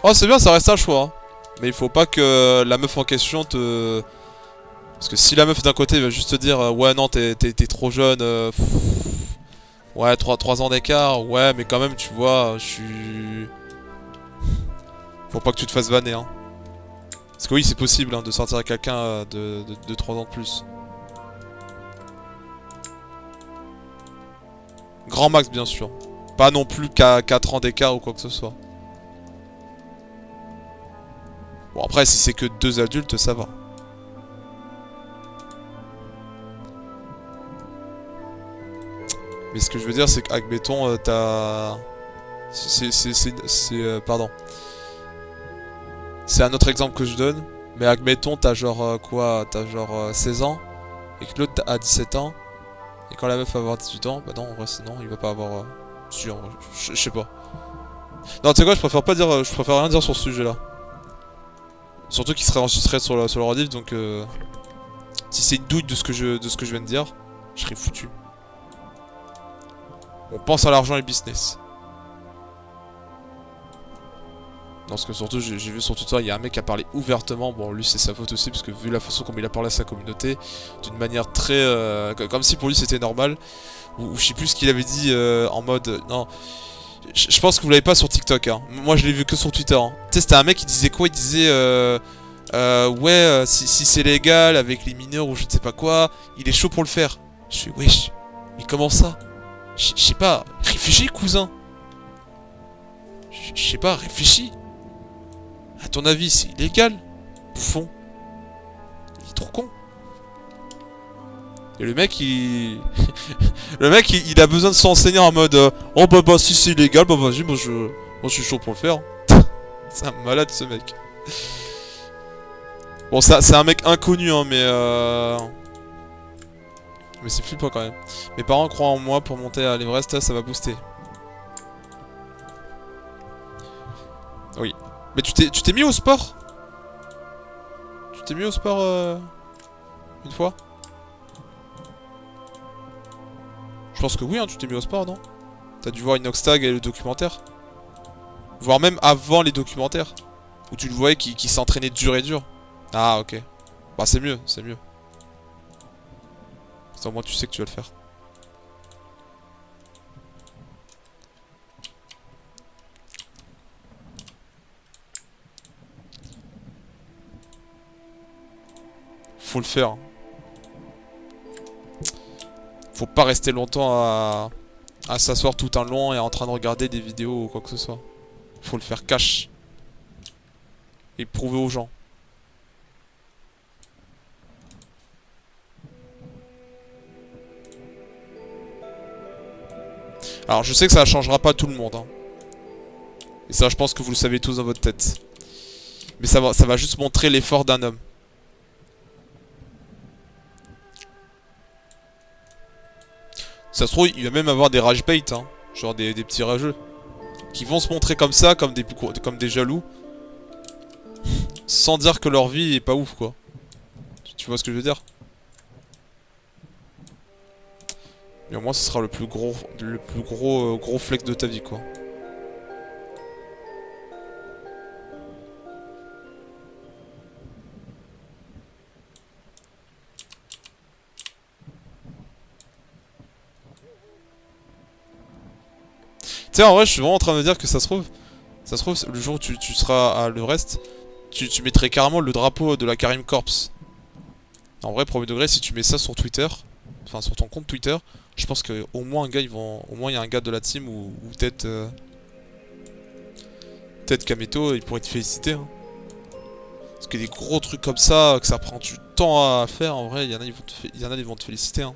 S1: Oh c'est bien, ça reste un choix. Hein. Mais il faut pas que la meuf en question te... Parce que si la meuf d'un côté va juste te dire ouais non t'es trop jeune, ouais 3 ans d'écart, ouais mais quand même tu vois, je suis... Faut pas que tu te fasses vanner hein. Parce que oui c'est possible hein, de sortir avec quelqu'un de 3 ans de plus. Grand max bien sûr. Pas non plus qu'à 4 ans d'écart ou quoi que ce soit. Bon après si c'est que 2 adultes ça va. Mais ce que je veux dire, c'est qu'admettons, t'as... pardon. C'est un autre exemple que je donne. Mais admettons, t'as genre quoi? T'as genre 16 ans. Et que l'autre a 17 ans. Et quand la meuf va avoir 18 ans, bah non, en vrai, sinon, il va pas avoir... Si, en vrai, je sais pas. Non, tu sais quoi, je préfère pas dire... Je préfère rien dire sur ce sujet-là. Surtout qu'il serait enregistré sur le rediff, donc... Si c'est une douille de ce que je viens de dire, je serais foutu. On pense à l'argent et le business. Parce que surtout, j'ai vu sur Twitter, il y a un mec qui a parlé ouvertement. Bon, lui, c'est sa faute aussi, parce que vu la façon comme il a parlé à sa communauté, d'une manière très... comme si pour lui, c'était normal. Ou je sais plus ce qu'il avait dit en mode... Non, je pense que vous l'avez pas sur TikTok. Hein. Moi, je l'ai vu que sur Twitter. Hein. Tu sais, c'était un mec qui disait quoi? Il disait... ouais, si c'est légal avec les mineurs ou je ne sais pas quoi, il est chaud pour le faire. Je suis wesh, mais comment ça? Je sais pas, réfléchis cousin. Je sais pas, réfléchis. À ton avis, c'est illégal? Bouffon. Il est trop con. Et le mec, il... le mec, il a besoin de s'enseigner en mode oh bah si c'est illégal, bah vas-y, moi je suis chaud pour le faire. C'est un malade ce mec. Bon, c'est un mec inconnu, hein, mais c'est flippant quand même. Mes parents croient en moi pour monter à l'Everest, ça va booster. Oui. Mais tu t'es mis au sport? Tu t'es mis au sport une fois? Je pense que oui, hein, tu t'es mis au sport, non? T'as dû voir Inoxtag et le documentaire. Voire même avant les documentaires. Où tu le voyais qui s'entraînait dur et dur. Ah, ok. Bah, c'est mieux, c'est mieux. Ça, au moins, tu sais que tu vas le faire. Faut le faire. Faut pas rester longtemps à s'asseoir tout un long et en train de regarder des vidéos ou quoi que ce soit. Faut le faire cash. Et prouver aux gens. Alors je sais que ça changera pas tout le monde. Hein. Et ça je pense que vous le savez tous dans votre tête. Mais ça va juste montrer l'effort d'un homme. Ça se trouve, il va même avoir des rage bait, hein. Genre des petits rageux. Qui vont se montrer comme ça, comme des jaloux. Sans dire que leur vie est pas ouf, quoi. Tu vois ce que je veux dire? Mais au moins, ce sera le plus gros gros flex de ta vie, quoi. Tu sais, en vrai, je suis vraiment en train de me dire que ça se trouve, le jour où tu seras à l'Everest, tu mettrais carrément le drapeau de la Karim Corps. En vrai, premier degré, si tu mets ça sur Twitter, enfin sur ton compte Twitter, je pense que au moins au moins il y a un gars de la team ou peut-être peut-être Kameto, il pourrait te féliciter. Hein. Parce que des gros trucs comme ça, que ça prend du temps à faire, en vrai, il y en a, ils vont te féliciter. Hein.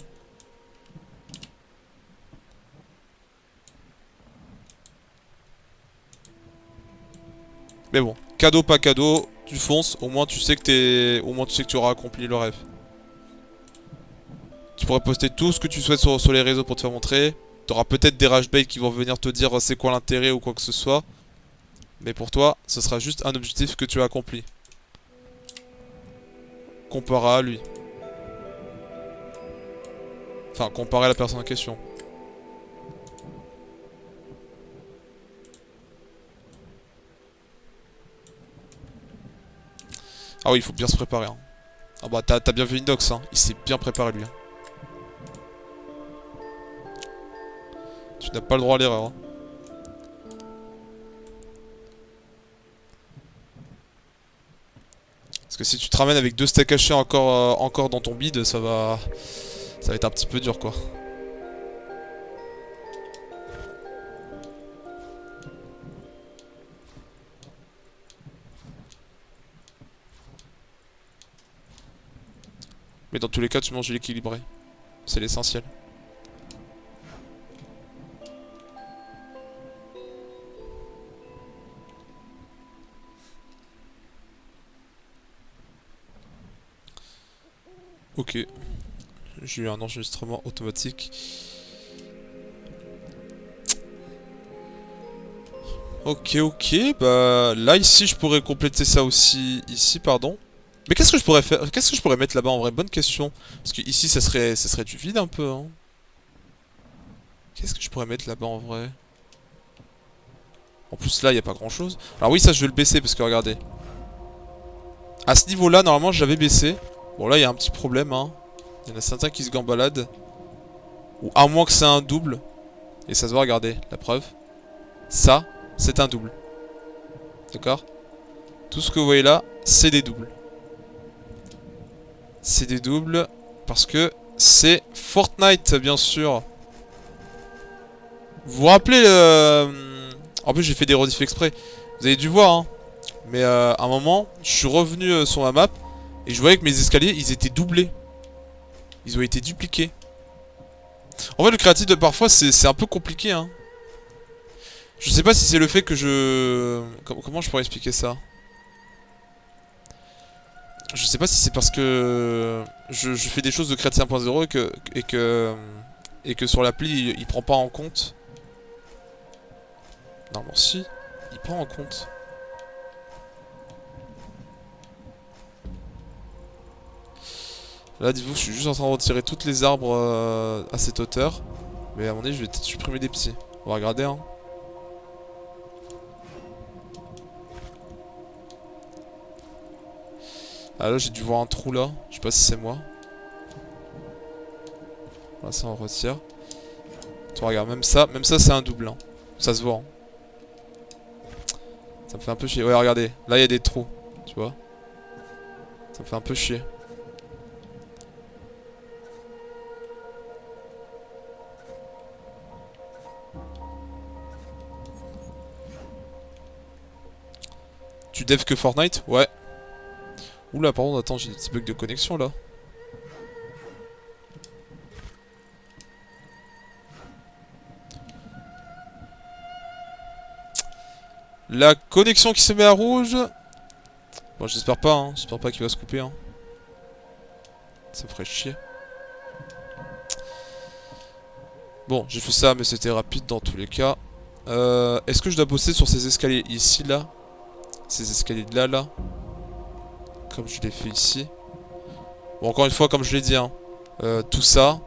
S1: Mais bon, cadeau pas cadeau, tu fonces, au moins tu sais que tu auras accompli le rêve. Tu pourrais poster tout ce que tu souhaites sur les réseaux pour te faire montrer. T'auras peut-être des rage bait qui vont venir te dire c'est quoi l'intérêt ou quoi que ce soit. Mais pour toi, ce sera juste un objectif que tu as accompli. Comparé à lui. Enfin, comparé à la personne en question. Ah oui, il faut bien se préparer. Hein. Ah bah t'as bien vu Indox, hein. Il s'est bien préparé lui. Hein. Tu n'as pas le droit à l'erreur. Hein. Parce que si tu te ramènes avec 2 steaks hachés encore dans ton bide, ça va être un petit peu dur quoi. Mais dans tous les cas, tu manges l'équilibré. C'est l'essentiel. Ok. J'ai eu un enregistrement automatique. Ok, bah là ici je pourrais compléter ça aussi. Ici, pardon. Mais qu'est-ce que je pourrais faire? Qu'est-ce que je pourrais mettre là-bas en vrai? Bonne question. Parce que ici ça serait du vide un peu. Hein. Qu'est-ce que je pourrais mettre là-bas en vrai? En plus là il n'y a pas grand chose. Alors oui ça je vais le baisser parce que regardez. À ce niveau-là normalement j'avais baissé. Bon là il y a un petit problème. Hein. Il y en a certains qui se gambaladent. Ou à moins que c'est un double. Et ça se voit, regardez, la preuve. Ça, c'est un double. D'accord? Tout ce que vous voyez là, c'est des doubles. C'est des doubles parce que c'est Fortnite, bien sûr. Vous vous rappelez En plus, j'ai fait des rediffs exprès. Vous avez dû voir, hein. Mais à un moment, je suis revenu sur ma map et je voyais que mes escaliers, ils étaient doublés. Ils ont été dupliqués. En fait, le créatif de parfois, c'est un peu compliqué, hein. Je sais pas si c'est le fait que je... Comment je pourrais expliquer ça? Je sais pas si c'est parce que je fais des choses de Créatif 1.0 et que sur l'appli il prend pas en compte. Non, bon si, il prend en compte. Là, dites-vous, je suis juste en train de retirer toutes les arbres à cette hauteur. Mais à mon avis, je vais peut-être supprimer des petits. On va regarder, hein. Ah là, j'ai dû voir un trou là. Je sais pas si c'est moi. Là, ça, on retire. Toi, regarde, même ça c'est un double. Hein. Ça se voit. Hein. Ça me fait un peu chier. Ouais, regardez. Là, il y a des trous. Tu vois? Ça me fait un peu chier. Tu dev que Fortnite? Ouais. Oula, par contre, attends, j'ai des petits bugs de connexion là. La connexion qui se met à rouge. Bon, j'espère pas, hein. J'espère pas qu'il va se couper, hein. Ça me ferait chier. Bon, j'ai fait ça, mais c'était rapide dans tous les cas. Est-ce que je dois bosser sur ces escaliers ici, là? Ces escaliers de là, là? Comme je l'ai fait ici. Bon, encore une fois, comme je l'ai dit, hein. Tout ça.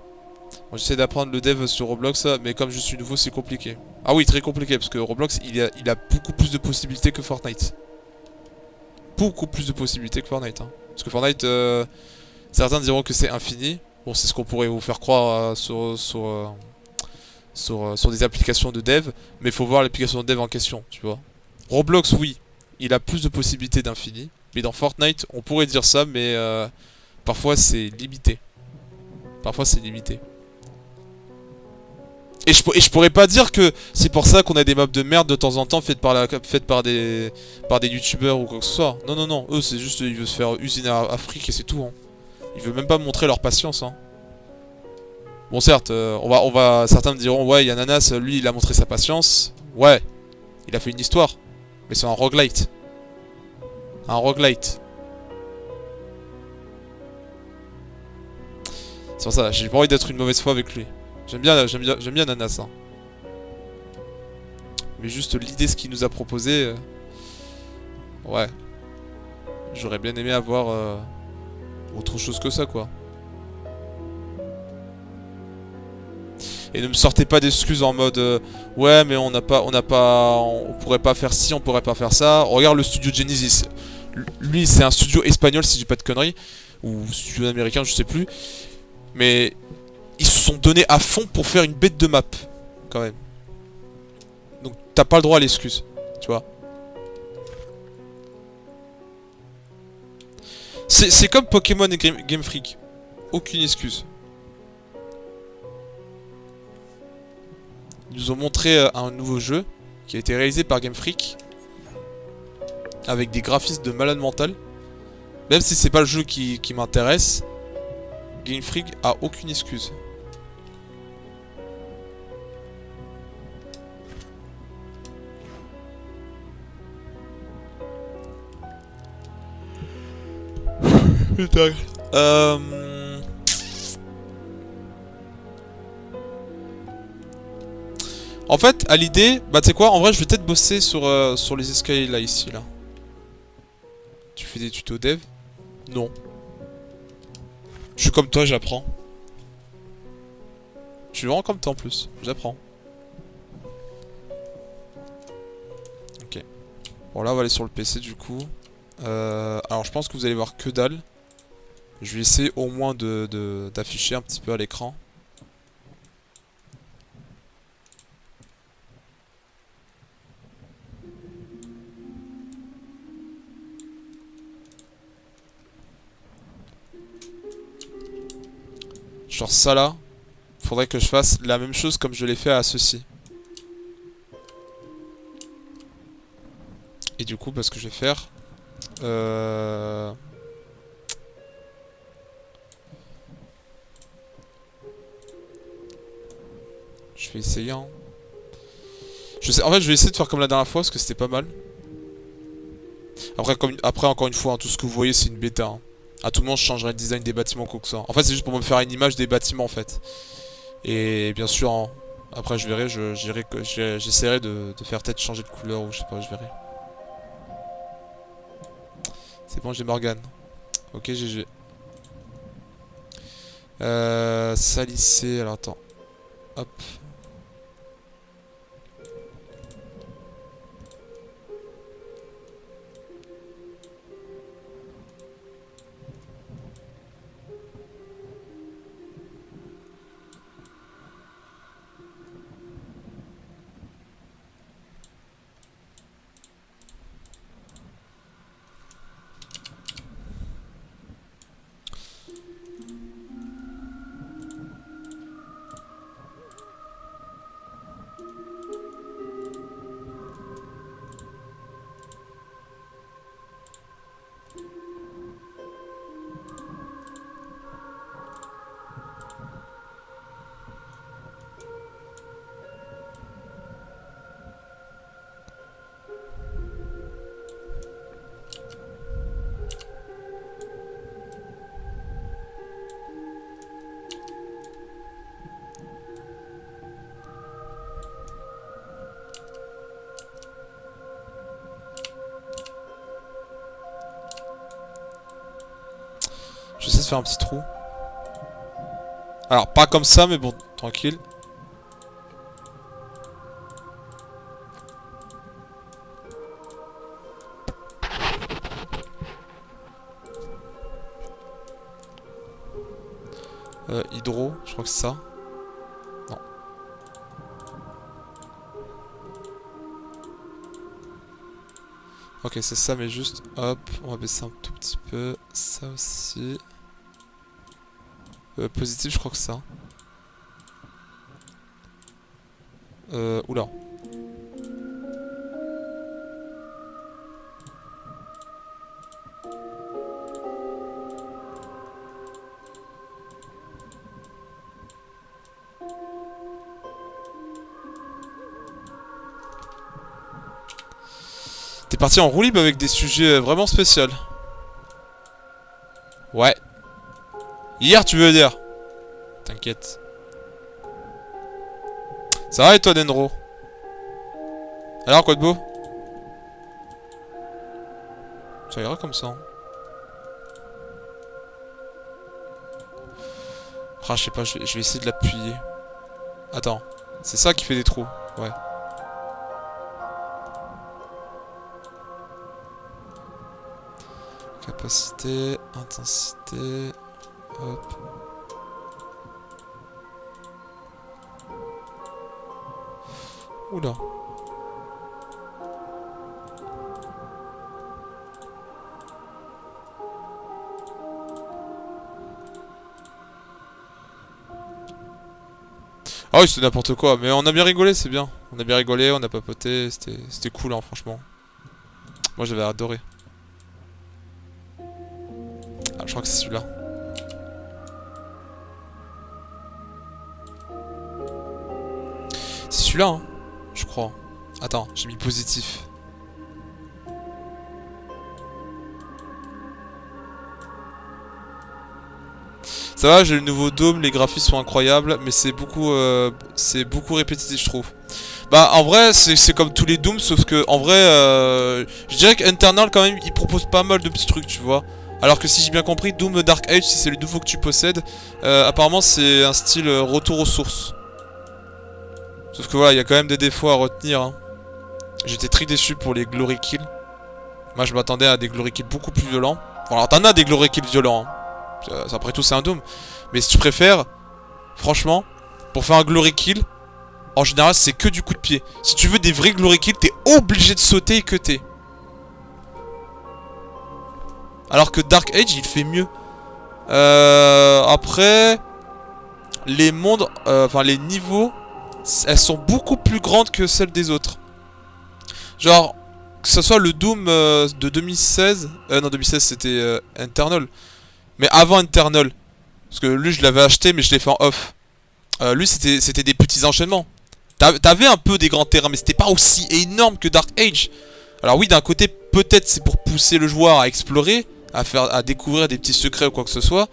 S1: Moi, j'essaie d'apprendre le dev sur Roblox, mais comme je suis nouveau, c'est compliqué. Ah oui, très compliqué, parce que Roblox, il a beaucoup plus de possibilités que Fortnite. Beaucoup plus de possibilités que Fortnite. Hein. Parce que Fortnite, certains diront que c'est infini. Bon, c'est ce qu'on pourrait vous faire croire sur des applications de dev. Mais il faut voir l'application de dev en question, tu vois. Roblox, oui, il a plus de possibilités d'infini. Mais dans Fortnite, on pourrait dire ça, mais parfois c'est limité. Parfois c'est limité. Et je pourrais pas dire que c'est pour ça qu'on a des maps de merde de temps en temps faites par des youtubeurs ou quoi que ce soit. Non, non, non. Eux, c'est juste, ils veulent se faire usiner à fric et c'est tout. Hein. Ils veulent même pas montrer leur patience. Hein. Bon, certes, certains me diront, ouais, Yananas, lui, il a montré sa patience. Ouais, il a fait une histoire. Mais c'est un roguelite. Un roguelite. C'est pour ça, j'ai pas envie d'être une mauvaise foi avec lui. J'aime bien Nanas. Hein. Mais juste l'idée, ce qu'il nous a proposé... ouais. J'aurais bien aimé avoir autre chose que ça, quoi. Et ne me sortez pas d'excuses en mode ouais, mais on pourrait pas faire ci, on pourrait pas faire ça. Regarde le studio Genesis. Lui, c'est un studio espagnol, si je dis pas de conneries. Ou studio américain, je sais plus. Mais... ils se sont donnés à fond pour faire une bête de map, quand même. Donc t'as pas le droit à l'excuse, tu vois. C'est comme Pokémon et Game Freak. Aucune excuse. Ils nous ont montré un nouveau jeu qui a été réalisé par Game Freak. Avec des graphismes de malade mental. Même si c'est pas le jeu qui m'intéresse, Game Freak a aucune excuse. Putain. En fait, à l'idée, bah tu sais quoi, en vrai je vais peut-être bosser sur les escaliers là, ici, là. Tu fais des tutos dev? Non. Je suis comme toi, j'apprends. Je suis vraiment comme toi en plus, j'apprends. Ok. Bon là on va aller sur le PC du coup. Alors je pense que vous allez voir que dalle. Je vais essayer au moins d'afficher un petit peu à l'écran. Genre ça là, faudrait que je fasse la même chose comme je l'ai fait à ceci. Et du coup, ce que je vais faire... je vais essayer. Hein. En fait, je vais essayer de faire comme la dernière fois parce que c'était pas mal. Après, encore une fois, hein, tout ce que vous voyez, c'est une bêta. Hein. À tout le monde, je changerai le design des bâtiments, quoi que ça. En fait, c'est juste pour me faire une image des bâtiments, en fait. Et bien sûr, hein, après, je verrai, j'essaierai de faire peut-être changer de couleur ou je sais pas, je verrai. C'est bon, j'ai Morgane. Ok, GG. Salissé, alors attends. Hop. Je vais essayer de faire un petit trou. Alors, pas comme ça, mais bon, tranquille. Hydro, je crois que c'est ça. Non. Ok, c'est ça, mais juste, hop, on va baisser un tout petit peu. Ça aussi. Positif, je crois que c'est ça. Oula. T'es parti en roue libre avec des sujets vraiment spéciaux. Ouais. Hier, tu veux dire? T'inquiète. Ça va et toi, Dendro? Alors, quoi de beau? Ça ira comme ça. Hein. Ah, je sais pas, je vais essayer de l'appuyer. Attends, c'est ça qui fait des trous. Ouais. Capacité, intensité. Hop. Oula. Ah oui, c'était n'importe quoi, mais on a bien rigolé, c'est bien. On a bien rigolé, on a papoté, c'était cool, hein, franchement. Moi, j'avais adoré. Ah, je crois que c'est celui-là. C'est celui-là, hein, je crois. Attends, j'ai mis positif. Ça va, j'ai le nouveau Dome, les graphismes sont incroyables, mais c'est beaucoup répétitif, je trouve. Bah, en vrai, c'est comme tous les Dooms, sauf que, en vrai, je dirais qu'Internal, quand même, il propose pas mal de petits trucs, tu vois. Alors que si j'ai bien compris, Doom Dark Age, si c'est le nouveau que tu possèdes, apparemment, c'est un style retour aux sources. Sauf que voilà, il y a quand même des défauts à retenir. Hein. J'étais très déçu pour les Glory Kills. Moi, je m'attendais à des Glory Kills beaucoup plus violents. Bon, alors, t'en as des Glory Kills violents, hein. Après tout, c'est un Doom. Mais si tu préfères, franchement, pour faire un Glory Kill, en général, c'est que du coup de pied. Si tu veux des vrais Glory Kills, t'es obligé de sauter et cutter. Alors que Dark Age, il fait mieux. Après, les mondes, enfin les niveaux, elles sont beaucoup plus grandes que celles des autres. Genre, que ce soit le Doom de 2016, non 2016 c'était Internal. Mais avant Internal, parce que lui je l'avais acheté mais je l'ai fait en off. Lui c'était des petits enchaînements. T'avais un peu des grands terrains mais c'était pas aussi énorme que Dark Age. Alors oui, d'un côté peut-être c'est pour pousser le joueur à explorer, à découvrir des petits secrets ou quoi que ce soit.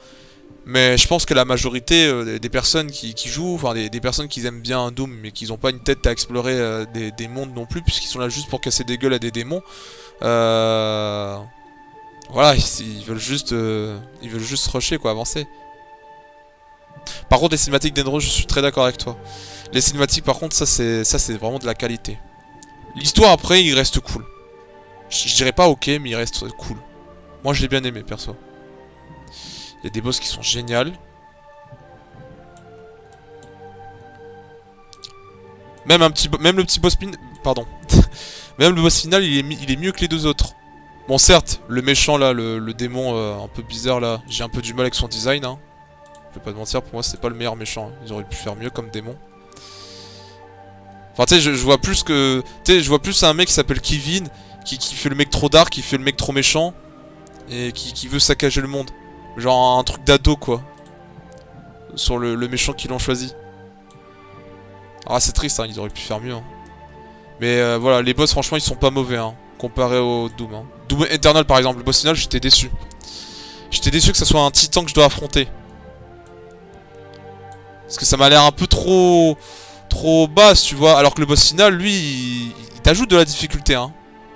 S1: Mais je pense que la majorité des personnes qui jouent, enfin des personnes qui aiment bien Doom mais qui n'ont pas une tête à explorer des mondes non plus, puisqu'ils sont là juste pour casser des gueules à des démons. Voilà, ils veulent juste rusher quoi, avancer. Par contre, les cinématiques d'Enro, je suis très d'accord avec toi. Les cinématiques, par contre, ça c'est vraiment de la qualité. L'histoire, après, il reste cool. Je dirais pas ok, mais il reste cool. Moi, je l'ai bien aimé, perso. Il y a des boss qui sont géniaux. Même le petit boss pardon. Même le boss final, il est mieux que les deux autres. Bon, certes, le méchant là, le démon un peu bizarre là, j'ai un peu du mal avec son design. Hein. Je vais pas te mentir, pour moi, c'est pas le meilleur méchant. Ils auraient pu faire mieux comme démon. Enfin, tu sais, je vois plus que. Tu sais, je vois plus un mec qui s'appelle Kevin, qui fait le mec trop dark, qui fait le mec trop méchant, et qui veut saccager le monde. Genre un truc d'ado, quoi. Sur le méchant qu'ils l'ont choisi. Ah, c'est triste, hein, ils auraient pu faire mieux. Hein. Mais voilà, les boss, franchement, ils sont pas mauvais, hein, comparé au Doom. Hein. Doom Eternal, par exemple, le boss final, j'étais déçu. J'étais déçu que ça soit un titan que je dois affronter. Parce que ça m'a l'air un peu trop basse, tu vois. Alors que le boss final, lui, il t'ajoute de la difficulté, hein.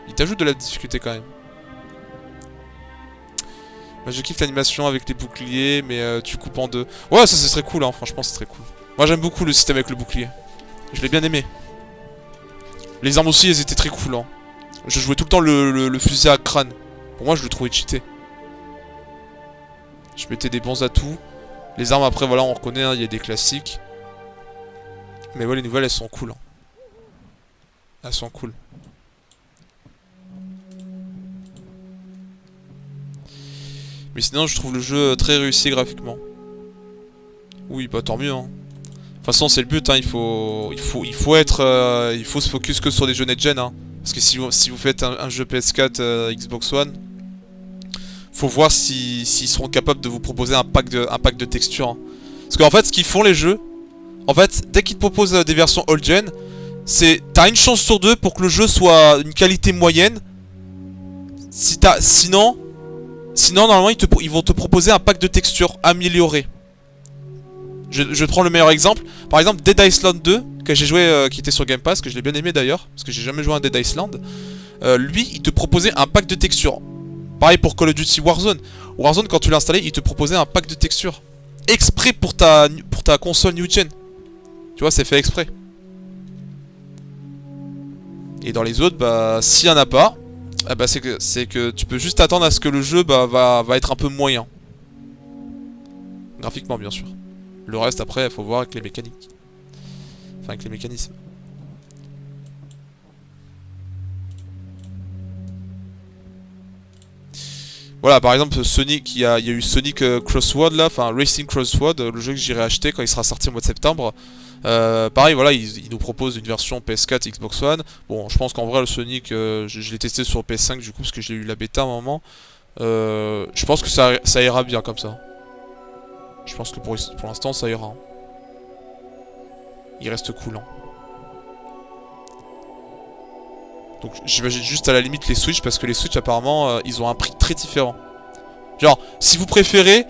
S1: Il t'ajoute de la difficulté quand même. Moi, je kiffe l'animation avec les boucliers, mais tu coupes en deux. Ouais, ça, ce serait cool, hein. Franchement, ce serait cool. Moi, j'aime beaucoup le système avec le bouclier. Je l'ai bien aimé. Les armes aussi, elles étaient très cool, hein. Je jouais tout le temps le fusil à crâne. Pour moi, je le trouvais cheaté. Je mettais des bons atouts. Les armes, après, voilà, on reconnaît, hein, il y a des classiques. Mais ouais, les nouvelles, elles sont cool. Hein. Elles sont cool. Mais sinon, je trouve le jeu très réussi graphiquement. Oui, bah tant mieux. Hein. De toute façon, c'est le but. Hein. Il faut se focus que sur des jeux next-gen. Hein. Parce que si vous faites un jeu PS4, Xbox One, faut voir s'ils seront capables de vous proposer un pack de textures. Hein. Parce qu'en fait, ce qu'ils font les jeux, en fait, dès qu'ils te proposent des versions old-gen, t'as une chance sur deux pour que le jeu soit une qualité moyenne. Sinon, normalement, ils vont te proposer un pack de textures amélioré. Je prends le meilleur exemple. Par exemple, Dead Island 2, que j'ai joué, qui était sur Game Pass, que je l'ai bien aimé d'ailleurs, parce que j'ai jamais joué à Dead Island. Lui, il te proposait un pack de textures. Pareil pour Call of Duty Warzone. Warzone, quand tu l'as installé, il te proposait un pack de textures. Exprès pour ta console New Gen. Tu vois, c'est fait exprès. Et dans les autres, bah, s'il y en a pas, bah, c'est que tu peux juste attendre à ce que le jeu va être un peu moyen. Graphiquement, bien sûr. Le reste, après, il faut voir avec les mécaniques. Enfin, avec les mécanismes. Voilà, par exemple, Sonic, il y a eu Sonic Crossword là, enfin Racing Crossword, le jeu que j'irai acheter quand il sera sorti au mois de septembre. Pareil, voilà, ils nous proposent une version PS4, Xbox One. Bon, je pense qu'en vrai, le Sonic, je l'ai testé sur PS5 du coup, parce que j'ai eu la bêta à un moment. Je pense que ça ira bien comme ça. Je pense que pour l'instant, ça ira. Il reste cool. Hein. Donc j'imagine juste à la limite les Switch, parce que les Switch apparemment ils ont un prix très différent. Genre, si vous préférez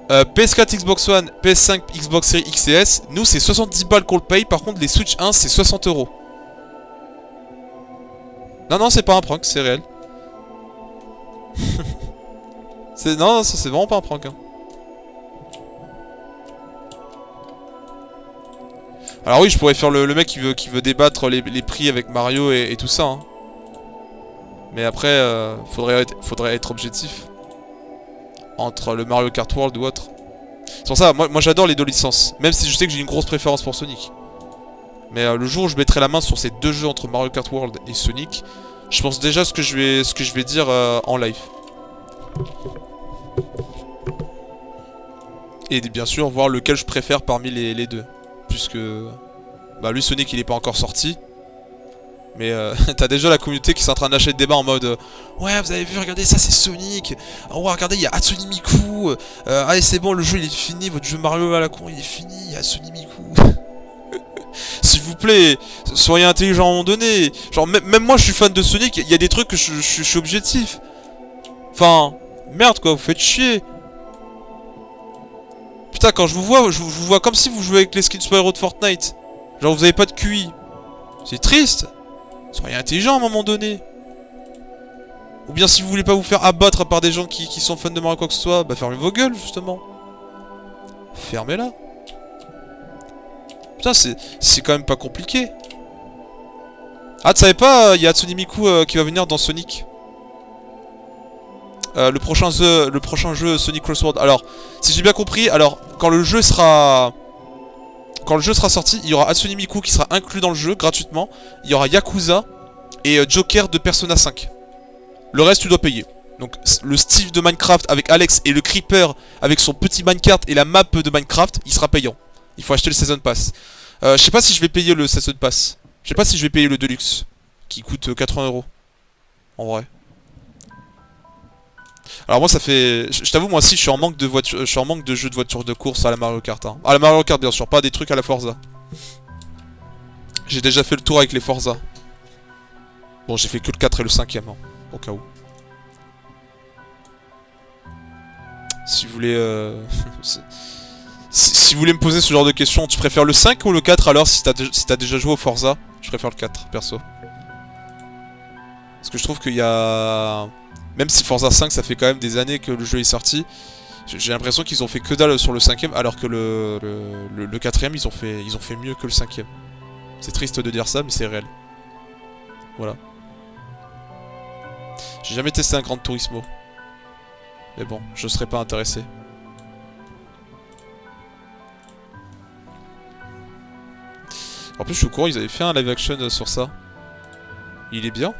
S1: PS4, Xbox One, PS5, Xbox Series X et S, nous c'est 70 balles qu'on le paye, par contre les Switch 1 c'est 60 €. Non, c'est pas un prank, c'est réel. Non, ça c'est vraiment pas un prank. Hein. Alors oui, je pourrais faire le mec qui veut débattre les prix avec Mario et tout ça. Hein. Mais après, faudrait être objectif. Entre le Mario Kart World ou autre. C'est pour ça, moi j'adore les deux licences. Même si je sais que j'ai une grosse préférence pour Sonic. Mais le jour où je mettrai la main sur ces deux jeux entre Mario Kart World et Sonic, je pense déjà ce que je vais dire en live. Et bien sûr, voir lequel je préfère parmi les deux. Puisque... Bah lui Sonic il est pas encore sorti. Mais t'as déjà la communauté qui est en train d'acheter le débat en mode ouais vous avez vu, regardez ça c'est Sonic. Oh regardez il y a Hatsune Miku. Allez c'est bon le jeu il est fini. Votre jeu Mario à la con il est fini. Il y a Hatsune Miku. S'il vous plaît, soyez intelligent à un moment donné. Genre même moi je suis fan de Sonic. Il y a des trucs que je suis objectif. Enfin merde quoi, vous faites chier. Putain, quand je vous vois comme si vous jouez avec les skins Spyro de Fortnite. Genre vous avez pas de QI. C'est triste. Soyez intelligent à un moment donné. Ou bien si vous voulez pas vous faire abattre par des gens qui sont fans de Mario quoi que ce soit, bah fermez vos gueules justement. Fermez-la. Putain, c'est quand même pas compliqué. Ah, tu savais pas, il y a Hatsune Miku qui va venir dans Sonic. Le prochain jeu Sonic Crossword. Alors, si j'ai bien compris, alors quand le jeu sera sorti, il y aura Hatsune Miku qui sera inclus dans le jeu gratuitement. Il y aura Yakuza et Joker de Persona 5. Le reste tu dois payer. Donc le Steve de Minecraft avec Alex et le Creeper avec son petit minecart et la map de Minecraft, il sera payant. Il faut acheter le Season Pass. Je sais pas si je vais payer le Season Pass. Je sais pas si je vais payer le Deluxe qui coûte 80 €. En vrai. Alors moi ça fait... Je t'avoue moi aussi je suis en manque de voiture, je suis en manque de jeux de voitures de course à la Mario Kart. Hein. À la Mario Kart bien sûr, pas des trucs à la Forza. J'ai déjà fait le tour avec les Forza. Bon j'ai fait que le 4 et le 5ème, hein, au cas où. Si vous voulez... si vous voulez me poser ce genre de questions, tu préfères le 5 ou le 4 alors si t'as déjà joué au Forza? Je préfère le 4 perso. Parce que je trouve qu'il y a... Même si Forza 5 ça fait quand même des années que le jeu est sorti, j'ai l'impression qu'ils ont fait que dalle sur le 5ème alors que le 4ème ils ont fait mieux que le 5ème. C'est triste de dire ça mais c'est réel. Voilà. J'ai jamais testé un Gran Turismo. Mais bon, je serais pas intéressé. En plus je suis au courant, ils avaient fait un live action sur ça. Il est bien.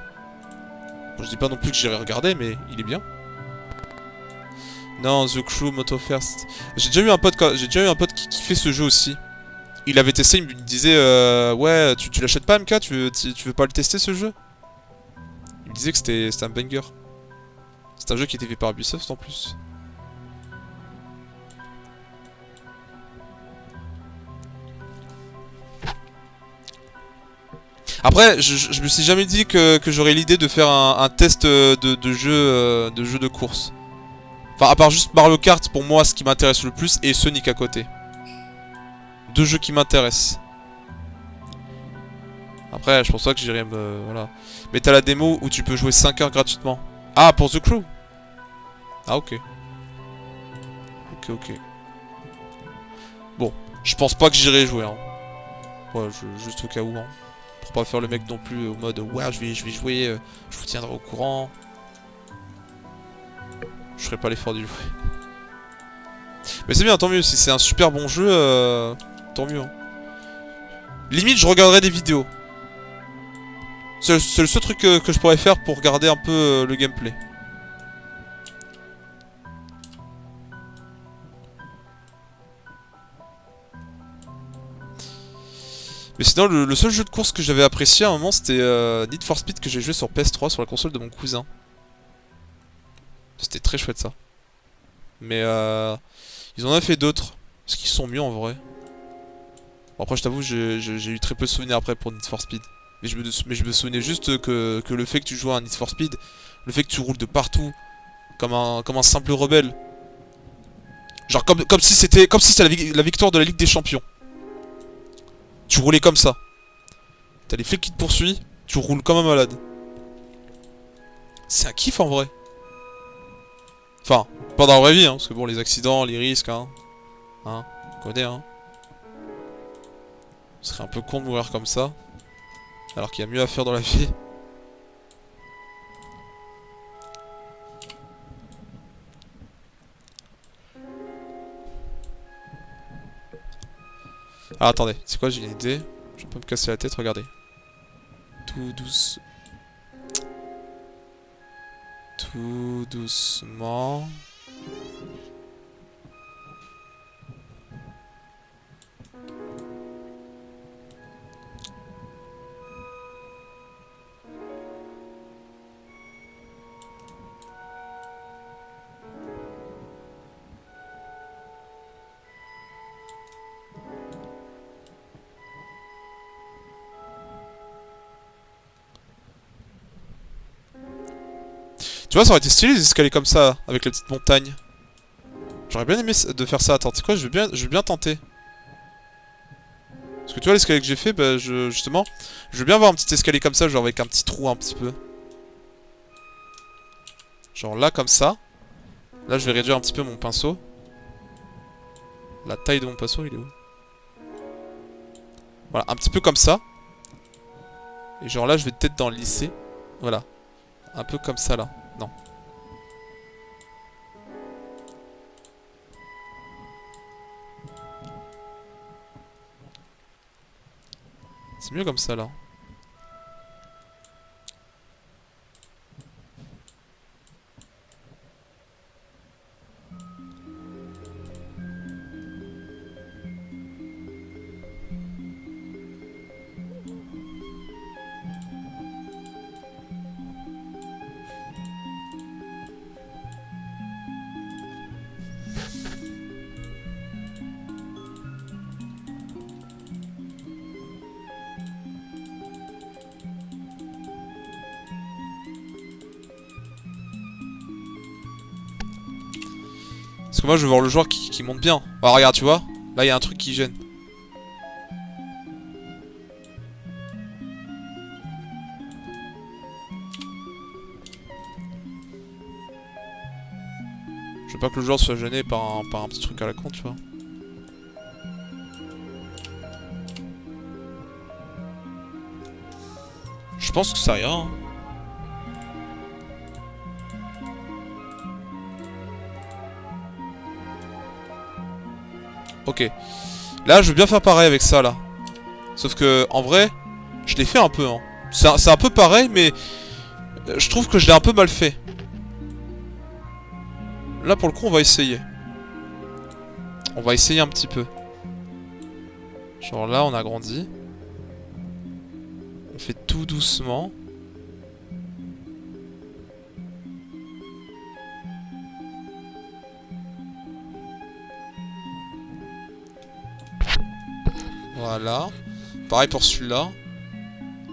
S1: Bon, je dis pas non plus que j'irai regarder, mais il est bien. Non, The Crew Moto First. J'ai déjà eu un pote qui fait ce jeu aussi. Il avait testé, il me disait ouais, tu l'achètes pas MK, tu veux pas le tester ce jeu? Il me disait que c'était un banger. C'est un jeu qui était fait par Ubisoft en plus. Après, je me suis jamais dit que j'aurais l'idée de faire un test de jeu de course. Enfin, à part juste Mario Kart, pour moi, ce qui m'intéresse le plus, et Sonic à côté. Deux jeux qui m'intéressent. Après, je pense pas que j'irai me... Voilà. Mais t'as la démo où tu peux jouer 5 heures gratuitement. Ah, pour The Crew. Ah, ok. Ok. Bon, je pense pas que j'irai jouer, hein. Ouais, juste au cas où, hein. Pour pas faire le mec non plus au mode ouais je vais jouer, je vous tiendrai au courant. Je ferai pas l'effort de jouer. Mais c'est bien, tant mieux, si c'est un super bon jeu, tant mieux. Hein. Limite je regarderai des vidéos. C'est le seul truc que je pourrais faire pour regarder un peu le gameplay. Mais sinon, le seul jeu de course que j'avais apprécié à un moment, c'était Need for Speed que j'ai joué sur PS3 sur la console de mon cousin. C'était très chouette ça. Mais ils en ont fait d'autres. Parce qu'ils sont mieux en vrai. Bon, après, je t'avoue, j'ai eu très peu de souvenirs après pour Need for Speed. Mais je me souvenais juste que le fait que tu joues à un Need for Speed, le fait que tu roules de partout, comme un simple rebelle. Genre comme si c'était la victoire de la Ligue des Champions. Tu roulais comme ça. T'as les flics qui te poursuivent, tu roules comme un malade. C'est un kiff en vrai. Enfin, pas dans la vraie vie, hein, parce que bon, les accidents, les risques, hein. Hein, on connaît, hein. Ce serait un peu con de mourir comme ça. Alors qu'il y a mieux à faire dans la vie. Ah, attendez, c'est quoi, j'ai une idée. Je vais pas me casser la tête, regardez. Tout douce. Tout doucement. Tu vois, ça aurait été stylé les escaliers comme ça, avec les petites montagnes. J'aurais bien aimé de faire ça. Attends, tu sais quoi, je vais bien tenter. Parce que tu vois, l'escalier que j'ai fait, bah, justement, je veux bien avoir un petit escalier comme ça, genre avec un petit trou un petit peu. Genre là, comme ça. Là, je vais réduire un petit peu mon pinceau. La taille de mon pinceau, il est où? Voilà, un petit peu comme ça. Et genre là, je vais peut-être dans le lycée. Voilà. Un peu comme ça, là. Non. C'est mieux comme ça, là. Parce que moi je veux voir le joueur qui monte bien. Ah regarde, tu vois. Là il y a un truc qui gêne. Je veux pas que le joueur soit gêné par un petit truc à la con, tu vois. Je pense que ça ira. Hein. Ok. Là, je veux bien faire pareil avec ça, là. Sauf que, en vrai, je l'ai fait un peu, hein. C'est un peu pareil, mais... je trouve que je l'ai un peu mal fait. Là, pour le coup, on va essayer. On va essayer un petit peu. Genre là, on a grandi. On fait tout doucement. Voilà. Pareil pour celui-là.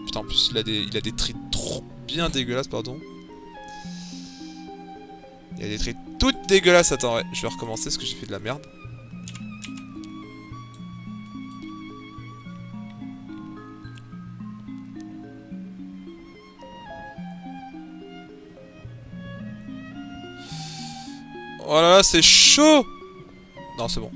S1: Putain, en plus, il a des traits trop bien dégueulasses, pardon. Il y a des traits toutes dégueulasses. Attends, ouais, je vais recommencer parce que j'ai fait de la merde. Oh là là, c'est chaud! Non, c'est bon.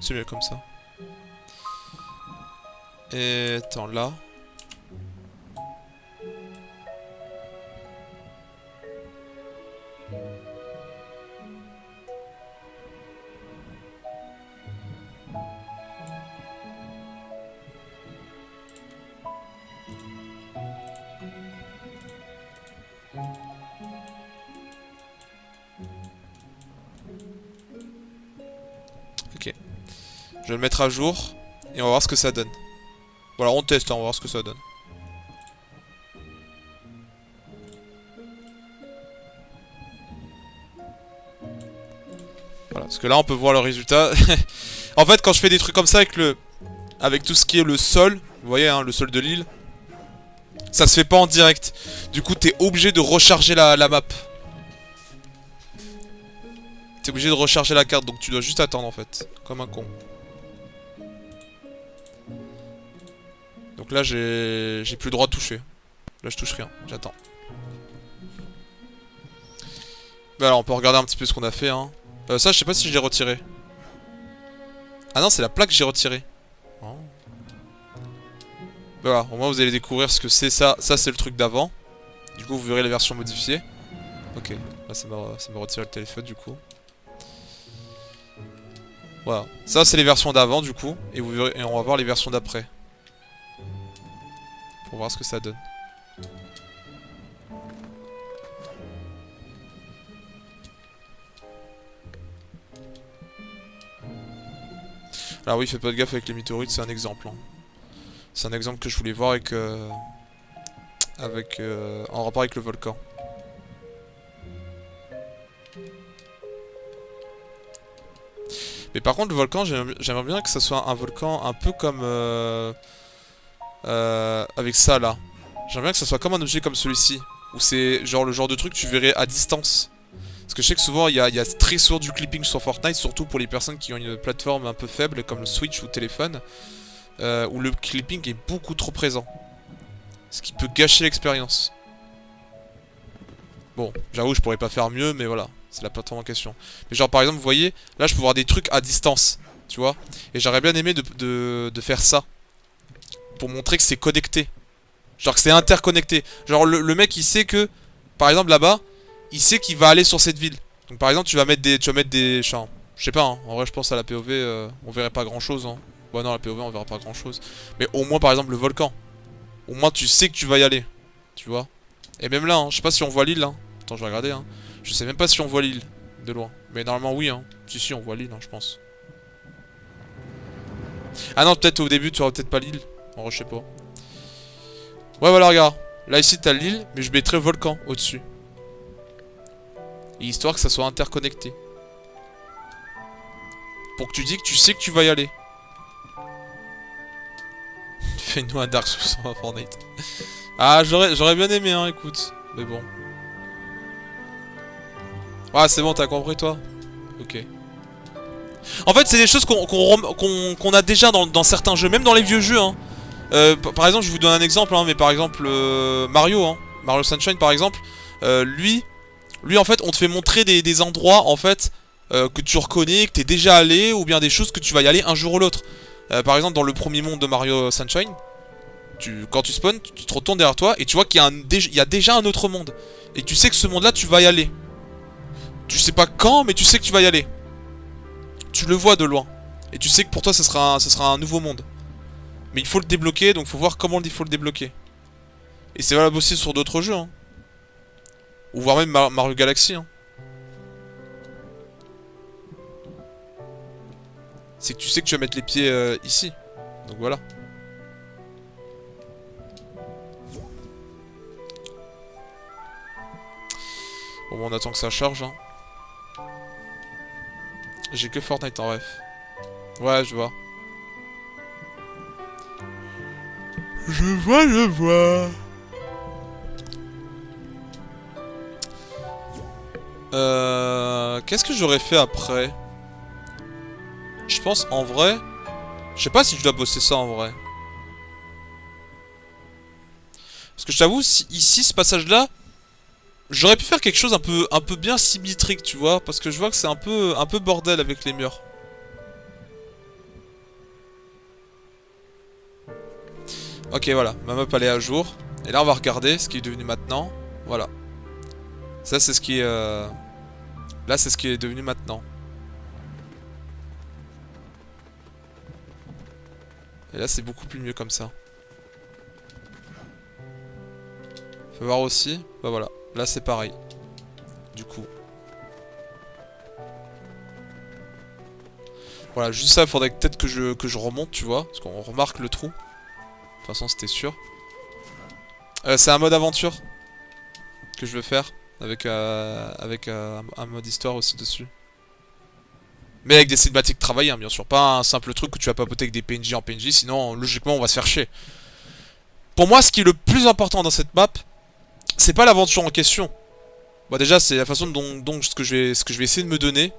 S1: C'est mieux comme ça. Et attends, là. Ok. Je vais le mettre à jour et on va voir ce que ça donne. Voilà, on teste, hein, on va voir ce que ça donne. Voilà, parce que là on peut voir le résultat. En fait, quand je fais des trucs comme ça avec tout ce qui est le sol, vous voyez, hein, le sol de l'île, ça se fait pas en direct. Du coup, t'es obligé de recharger la map. T'es obligé de recharger la carte, donc tu dois juste attendre en fait, comme un con. Donc là, j'ai plus le droit de toucher. Là, je touche rien. J'attends. Bah alors, on peut regarder un petit peu ce qu'on a fait, hein. Ça, je sais pas si je l'ai retiré. Ah non, c'est la plaque que j'ai retirée. Oh. Voilà, au moins vous allez découvrir ce que c'est ça. Ça, c'est le truc d'avant. Du coup, vous verrez la version modifiée. Ok, là, ça m'a retiré le téléphone, du coup. Voilà, ça, c'est les versions d'avant, du coup. Et, vous verrez, et on va voir les versions d'après. Pour voir ce que ça donne. Alors oui, faites pas de gaffe avec les météorites, c'est un exemple. Hein. C'est un exemple que je voulais voir en rapport avec le volcan. Mais par contre, le volcan, j'aimerais bien que ça soit un volcan un peu comme... avec ça, là. J'aimerais bien que ça soit comme un objet comme celui-ci. Où c'est genre le genre de truc que tu verrais à distance. Parce que je sais que souvent, il y a très souvent du clipping sur Fortnite, surtout pour les personnes qui ont une plateforme un peu faible, comme le Switch ou le téléphone. Où le clipping est beaucoup trop présent. Ce qui peut gâcher l'expérience. Bon, j'avoue, je pourrais pas faire mieux, mais voilà. C'est la plateforme en question. Mais genre, par exemple, vous voyez, là, je peux voir des trucs à distance. Tu vois. Et j'aurais bien aimé de faire ça. Pour montrer que c'est connecté. Genre que c'est interconnecté. Genre, le mec, il sait que, par exemple, là-bas, il sait qu'il va aller sur cette ville. Donc, par exemple, tu vas mettre des champs. Je sais pas, hein. En vrai, je pense à la POV, on verrait pas grand-chose, hein. Bon, non, la POV, on verra pas grand-chose. Mais au moins, par exemple, le volcan. Au moins, tu sais que tu vas y aller. Tu vois. Et même là, hein, je sais pas si on voit l'île, hein. Attends, je vais regarder, hein. Je sais même pas si on voit l'île, de loin. Mais normalement, oui, hein. Si, on voit l'île, hein, je pense. Ah non, peut-être au début, tu auras peut-être pas l'île. En vrai, je sais pas. Ouais, voilà, regarde. Là, ici, t'as l'île, mais je mettrai volcan au-dessus. Et histoire que ça soit interconnecté. Pour que tu dis que tu sais que tu vas y aller. Fais-nous un Dark Souls en Fortnite. Ah, j'aurais bien aimé, hein, écoute. Mais bon. Ah, c'est bon, t'as compris, toi? Ok. En fait, c'est des choses qu'on a déjà dans certains jeux, même dans les vieux jeux, hein. Par exemple, je vous donne un exemple, hein, mais par exemple, Mario, hein. Mario Sunshine, par exemple. Lui, en fait, on te fait montrer des endroits, en fait, que tu reconnais, que t'es déjà allé, ou bien des choses que tu vas y aller un jour ou l'autre. Par exemple, dans le premier monde de Mario Sunshine, quand tu spawns, tu te retournes derrière toi, et tu vois qu'il y a déjà un autre monde. Et tu sais que ce monde-là, tu vas y aller. Tu sais pas quand, mais tu sais que tu vas y aller. Tu le vois de loin. Et tu sais que pour toi, ce sera un nouveau monde. Mais il faut le débloquer, donc faut voir comment il faut le débloquer. Et c'est valable aussi sur d'autres jeux, hein. Ou voire même Mario Galaxy, hein. C'est que tu sais que tu vas mettre les pieds ici. Donc voilà. Bon, on attend que ça charge, hein. J'ai que Fortnite en ref. Ouais, je vois. Je vois. Qu'est-ce que j'aurais fait après? Je pense en vrai... Je sais pas si je dois bosser ça en vrai. Parce que je t'avoue, ici, ce passage-là... J'aurais pu faire quelque chose un peu bien symétrique, tu vois. Parce que je vois que c'est un peu bordel avec les murs. Ok, voilà. Ma map, elle est à jour. Et là, on va regarder ce qui est devenu maintenant. Voilà. Ça, c'est ce qui est... Là, c'est ce qui est devenu maintenant. Et là, c'est beaucoup plus mieux comme ça. Faut voir aussi. Bah voilà. Là, c'est pareil. Du coup. Voilà, juste ça, il faudrait peut-être que je remonte, tu vois. Parce qu'on remarque le trou. De toute façon, c'était sûr. C'est un mode aventure que je veux faire. Avec un mode histoire aussi dessus. Mais avec des cinématiques travaillées, hein, bien sûr. Pas un simple truc que tu vas papoter avec des PNJ en PNJ, sinon, logiquement, on va se faire chier. Pour moi, ce qui est le plus important dans cette map, c'est pas l'aventure en question. Bon, déjà, c'est la façon dont ce que je vais essayer de me donner.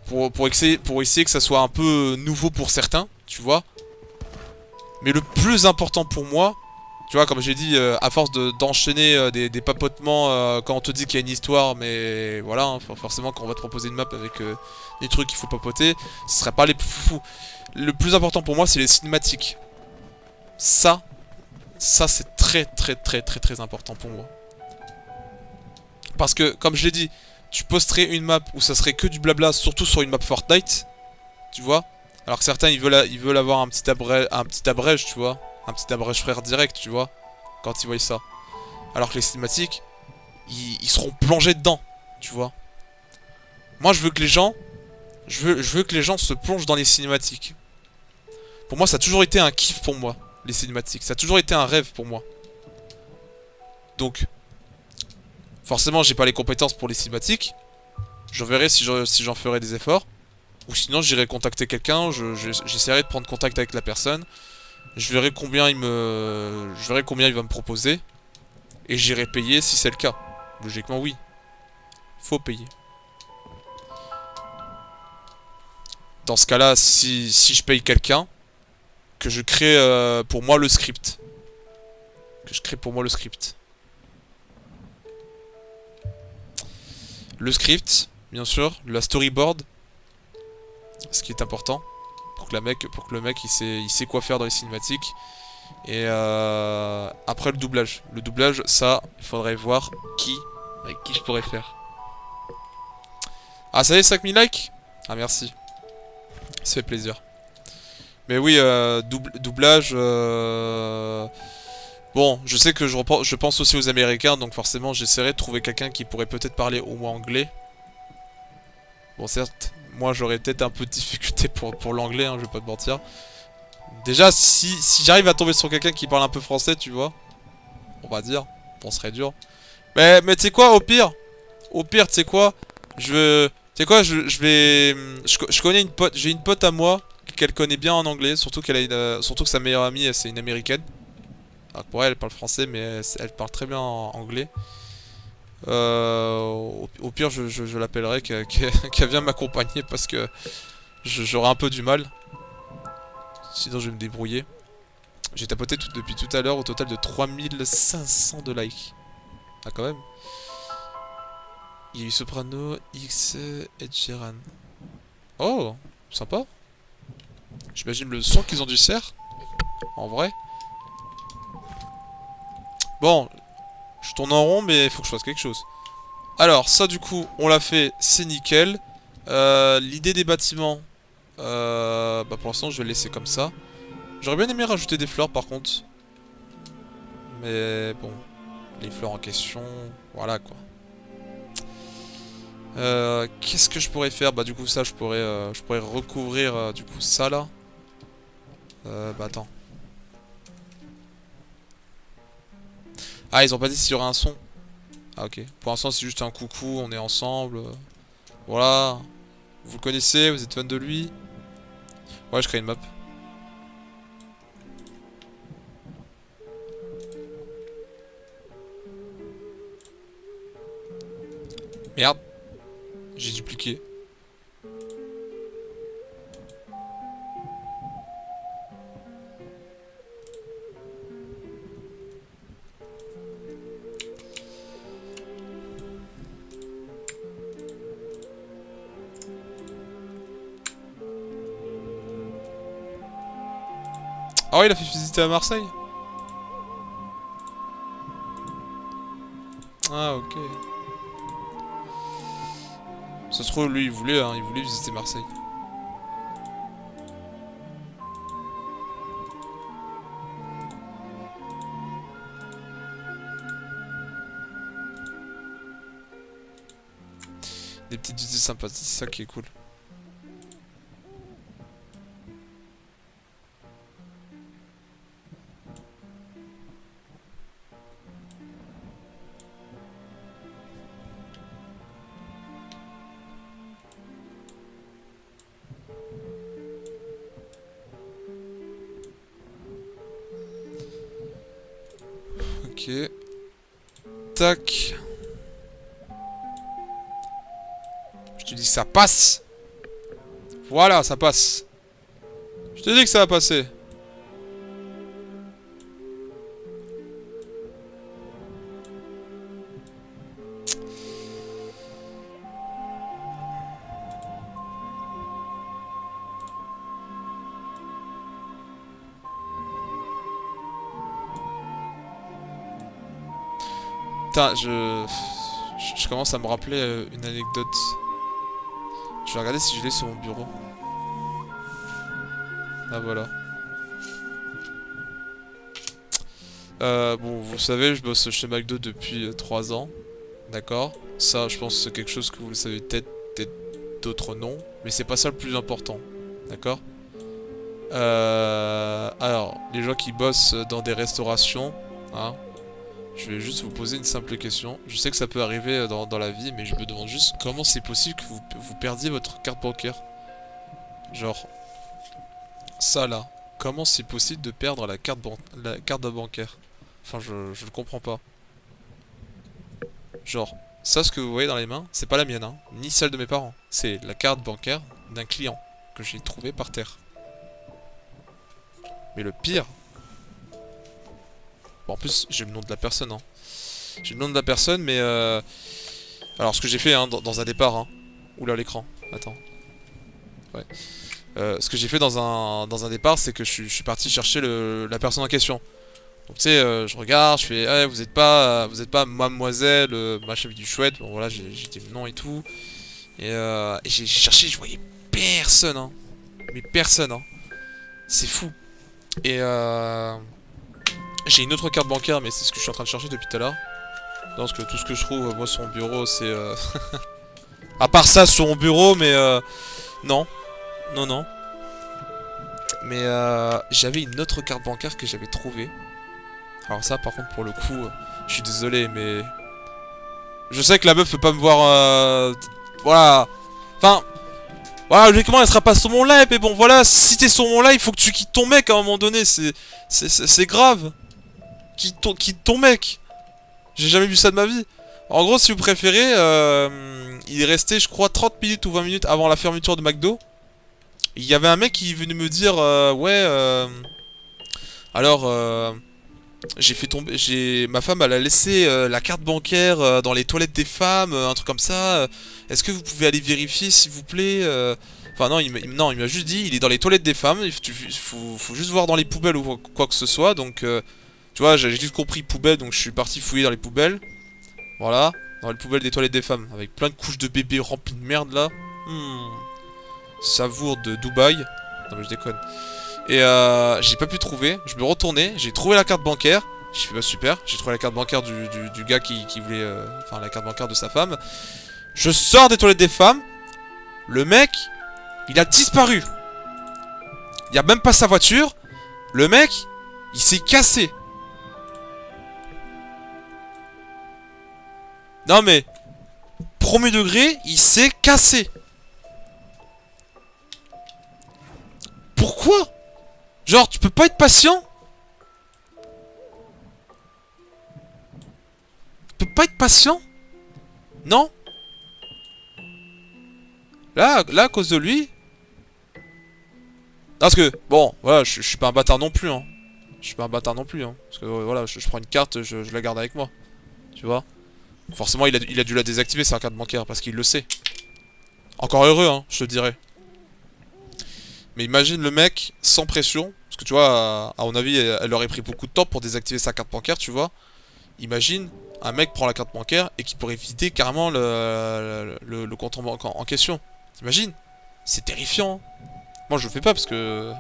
S1: Pour essayer que ça soit un peu nouveau pour certains, tu vois. Mais le plus important pour moi, tu vois, comme j'ai dit, à force d'enchaîner des papotements quand on te dit qu'il y a une histoire, mais voilà, hein, forcément quand on va te proposer une map avec des trucs qu'il faut papoter, ce serait pas les plus fous. Le plus important pour moi, c'est les cinématiques. Ça c'est très important pour moi. Parce que, comme je l'ai dit, tu posterais une map où ça serait que du blabla, surtout sur une map Fortnite, tu vois. Alors que certains, ils veulent avoir un petit abrège, tu vois. Un petit abrège frère direct, tu vois. Quand ils voient ça. Alors que les cinématiques, ils seront plongés dedans, tu vois. Moi, je veux que les gens... Je veux que les gens se plongent dans les cinématiques. Pour moi, ça a toujours été un kiff pour moi, les cinématiques. Ça a toujours été un rêve pour moi. Donc, forcément, j'ai pas les compétences pour les cinématiques. Je verrai si j'en ferai des efforts. Ou sinon, j'irai contacter quelqu'un. J'essaierai de prendre contact avec la personne. Je verrai combien il va me proposer. Et j'irai payer si c'est le cas. Logiquement, oui. Faut payer. Dans ce cas-là, si je paye quelqu'un, que je crée pour moi le script. Que je crée pour moi le script. Le script, bien sûr, la storyboard. Ce qui est important. Pour que le mec il sait quoi faire dans les cinématiques. Et après le doublage. Le doublage, ça, il faudrait voir avec qui je pourrais faire. Ah, ça y est, 5000 likes? Ah, merci. Ça fait plaisir. Mais oui, doublage... Bon, je sais que je pense aussi aux Américains, donc forcément j'essaierai de trouver quelqu'un qui pourrait peut-être parler au moins anglais. Bon, certes, moi j'aurais peut-être un peu de difficulté pour l'anglais, hein, je vais pas te mentir. Déjà, si j'arrive à tomber sur quelqu'un qui parle un peu français, tu vois, on va dire, bon, ce serait dur. Mais tu sais quoi, au pire, tu sais quoi, tu sais quoi, je connais une pote, j'ai une pote à moi qu'elle connaît bien en anglais, surtout surtout que sa meilleure amie, c'est une américaine. Alors pour elle, elle parle français, mais elle parle très bien en anglais. Au pire, je l'appellerai qu'elle vienne m'accompagner parce que j'aurai un peu du mal. Sinon, je vais me débrouiller. J'ai tapoté depuis tout à l'heure au total de 3500 de likes. Ah, quand même. Il y a eu Soprano, X, Ed Sheeran. Oh, sympa. J'imagine le son qu'ils ont dû faire. En vrai. Bon, je tourne en rond, mais il faut que je fasse quelque chose. Alors, ça du coup, on l'a fait, c'est nickel. L'idée des bâtiments, bah pour l'instant, je vais le laisser comme ça. J'aurais bien aimé rajouter des fleurs par contre. Mais bon, les fleurs en question, voilà quoi. Qu'est-ce que je pourrais faire? Bah du coup ça, je pourrais recouvrir du coup ça là. Bah attends. Ah, ils ont pas dit s'il y aurait un son. Ah ok. Pour l'instant c'est juste un coucou, on est ensemble. Voilà. Vous le connaissez, vous êtes fan de lui. Ouais, je crée une map. Merde. J'ai dupliqué. Ah ouais, il a fait visiter à Marseille. Ah ok. Ça se trouve, lui, il voulait visiter Marseille. Des petites idées sympas, c'est ça qui est cool. Ok. Tac. Je te dis que ça passe. Voilà, ça passe. Je te dis que ça va passer. Putain, je commence à me rappeler une anecdote. Je vais regarder si je l'ai sur mon bureau. Ah voilà. Bon, vous savez, je bosse chez McDo depuis 3 ans. D'accord? Ça, je pense que c'est quelque chose que vous le savez peut-être, peut-être d'autres non. Mais c'est pas ça le plus important. D'accord? Alors, les gens qui bossent dans des restaurations, hein, je vais juste vous poser une simple question. Je sais que ça peut arriver dans la vie, mais je me demande juste comment c'est possible que vous perdiez votre carte bancaire. Genre, ça là. Comment c'est possible de perdre la carte bancaire? Enfin, je le comprends pas. Genre, ça, ce que vous voyez dans les mains, c'est pas la mienne, hein, ni celle de mes parents. C'est la carte bancaire d'un client que j'ai trouvé par terre. Mais le pire... Bon, en plus, j'ai le nom de la personne, hein. J'ai le nom de la personne, mais alors, ce que j'ai fait, hein, dans un départ, hein. Oula, l'écran. Attends. Ouais. Ce que j'ai fait dans un départ, c'est que je suis parti chercher la personne en question. Donc tu sais, je regarde, je fais hey, vous êtes pas mademoiselle, machin du chouette, bon voilà, j'ai dit le nom et tout. Et j'ai cherché, je voyais personne, hein. Mais personne, hein. C'est fou. Et j'ai une autre carte bancaire, mais c'est ce que je suis en train de chercher depuis tout à l'heure. Non, parce que tout ce que je trouve, moi, sur mon bureau, c'est... à part ça, sur mon bureau, mais non. Non, non. Mais j'avais une autre carte bancaire que j'avais trouvée. Alors ça, par contre, pour le coup, je suis désolé, mais... Je sais que la meuf peut pas me voir... Voilà. Enfin... Voilà, logiquement, elle sera pas sur mon live, mais bon, voilà, si t'es sur mon live, il faut que tu quittes ton mec à un moment donné, c'est grave. Quitte ton mec. J'ai jamais vu ça de ma vie. En gros, si vous préférez, il est resté, je crois, 30 minutes ou 20 minutes avant la fermeture de McDo. Il y avait un mec qui venait me dire, ouais, alors, j'ai fait tomber, ma femme, elle a laissé la carte bancaire dans les toilettes des femmes, un truc comme ça. Est-ce que vous pouvez aller vérifier, s'il vous plaît? Enfin non, il m'a juste dit, il est dans les toilettes des femmes. Faut juste voir dans les poubelles ou quoi que ce soit. Donc, tu vois, j'ai juste compris poubelle, donc je suis parti fouiller dans les poubelles. Voilà, dans les poubelles des toilettes des femmes, avec plein de couches de bébés remplies de merde là. Savour de Dubaï. Non mais je déconne. Et j'ai pas pu trouver, je me retournais, j'ai trouvé la carte bancaire. J'ai fait bah super, j'ai trouvé la carte bancaire du gars qui voulait... Enfin la carte bancaire de sa femme. Je sors des toilettes des femmes. Le mec, il a disparu. Il y a même pas sa voiture. Le mec, il s'est cassé. Non mais... Premier degré, il s'est cassé. Pourquoi? Genre, tu peux pas être patient? Tu peux pas être patient? Non? Là, à cause de lui... Parce que, bon, voilà, je suis pas un bâtard non plus, hein. Je suis pas un bâtard non plus, hein. Parce que, voilà, je prends une carte, je la garde avec moi. Tu vois? Forcément, il a dû la désactiver, sa carte bancaire, parce qu'il le sait. Encore heureux, hein, je te dirais. Mais imagine le mec, sans pression, parce que tu vois, à mon avis, elle aurait pris beaucoup de temps pour désactiver sa carte bancaire, tu vois. Imagine, un mec prend la carte bancaire et qui pourrait visiter carrément le compte en banque en question. T'imagines? C'est terrifiant. Hein. Moi, je le fais pas parce que...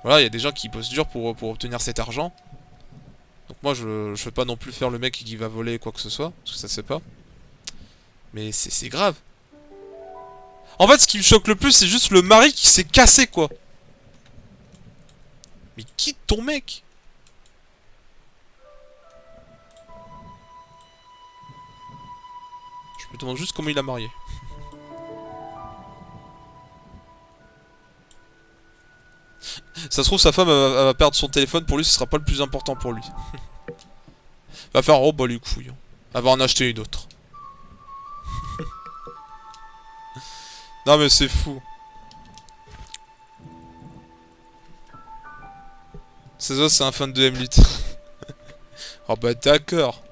S1: Voilà, il y a des gens qui bossent dur pour obtenir cet argent. Donc moi, je veux pas non plus faire le mec qui va voler quoi que ce soit, parce que ça se fait pas. Mais c'est grave. En fait, ce qui me choque le plus, c'est juste le mari qui s'est cassé, quoi. Mais quitte ton mec. Je me demande juste comment il a marié. Ça se trouve, sa femme elle va perdre son téléphone, pour lui, ce sera pas le plus important pour lui. Va faire, oh bah les couilles. Elle va en acheter une autre. Non mais c'est fou. C'est un fan de M8. Oh bah d'accord.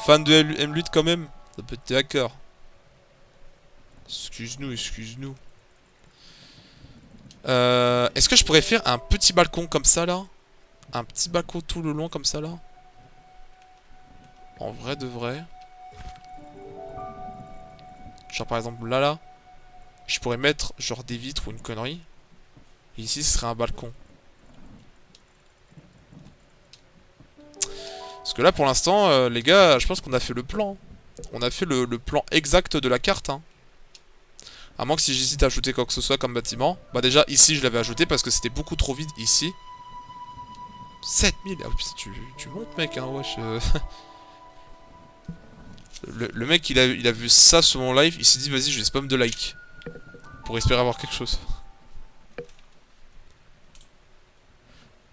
S1: Fan de M8 quand même. Ça peut être d'accord. Excuse-nous, excuse-nous. Est-ce que je pourrais faire un petit balcon comme ça là? Un petit balcon tout le long comme ça là? En vrai de vrai. Genre par exemple là, je pourrais mettre genre des vitres ou une connerie. Et ici ce serait un balcon. Parce que là pour l'instant, les gars, je pense qu'on a fait le plan. On a fait le plan exact de la carte. Hein. À moins que si j'hésite à ajouter quoi que ce soit comme bâtiment. Bah déjà ici je l'avais ajouté parce que c'était beaucoup trop vide ici. 7000. Ah oui, tu montes mec hein, wesh. Le mec il a vu ça sur mon live, il s'est dit vas-y je vais spam de like. Pour espérer avoir quelque chose.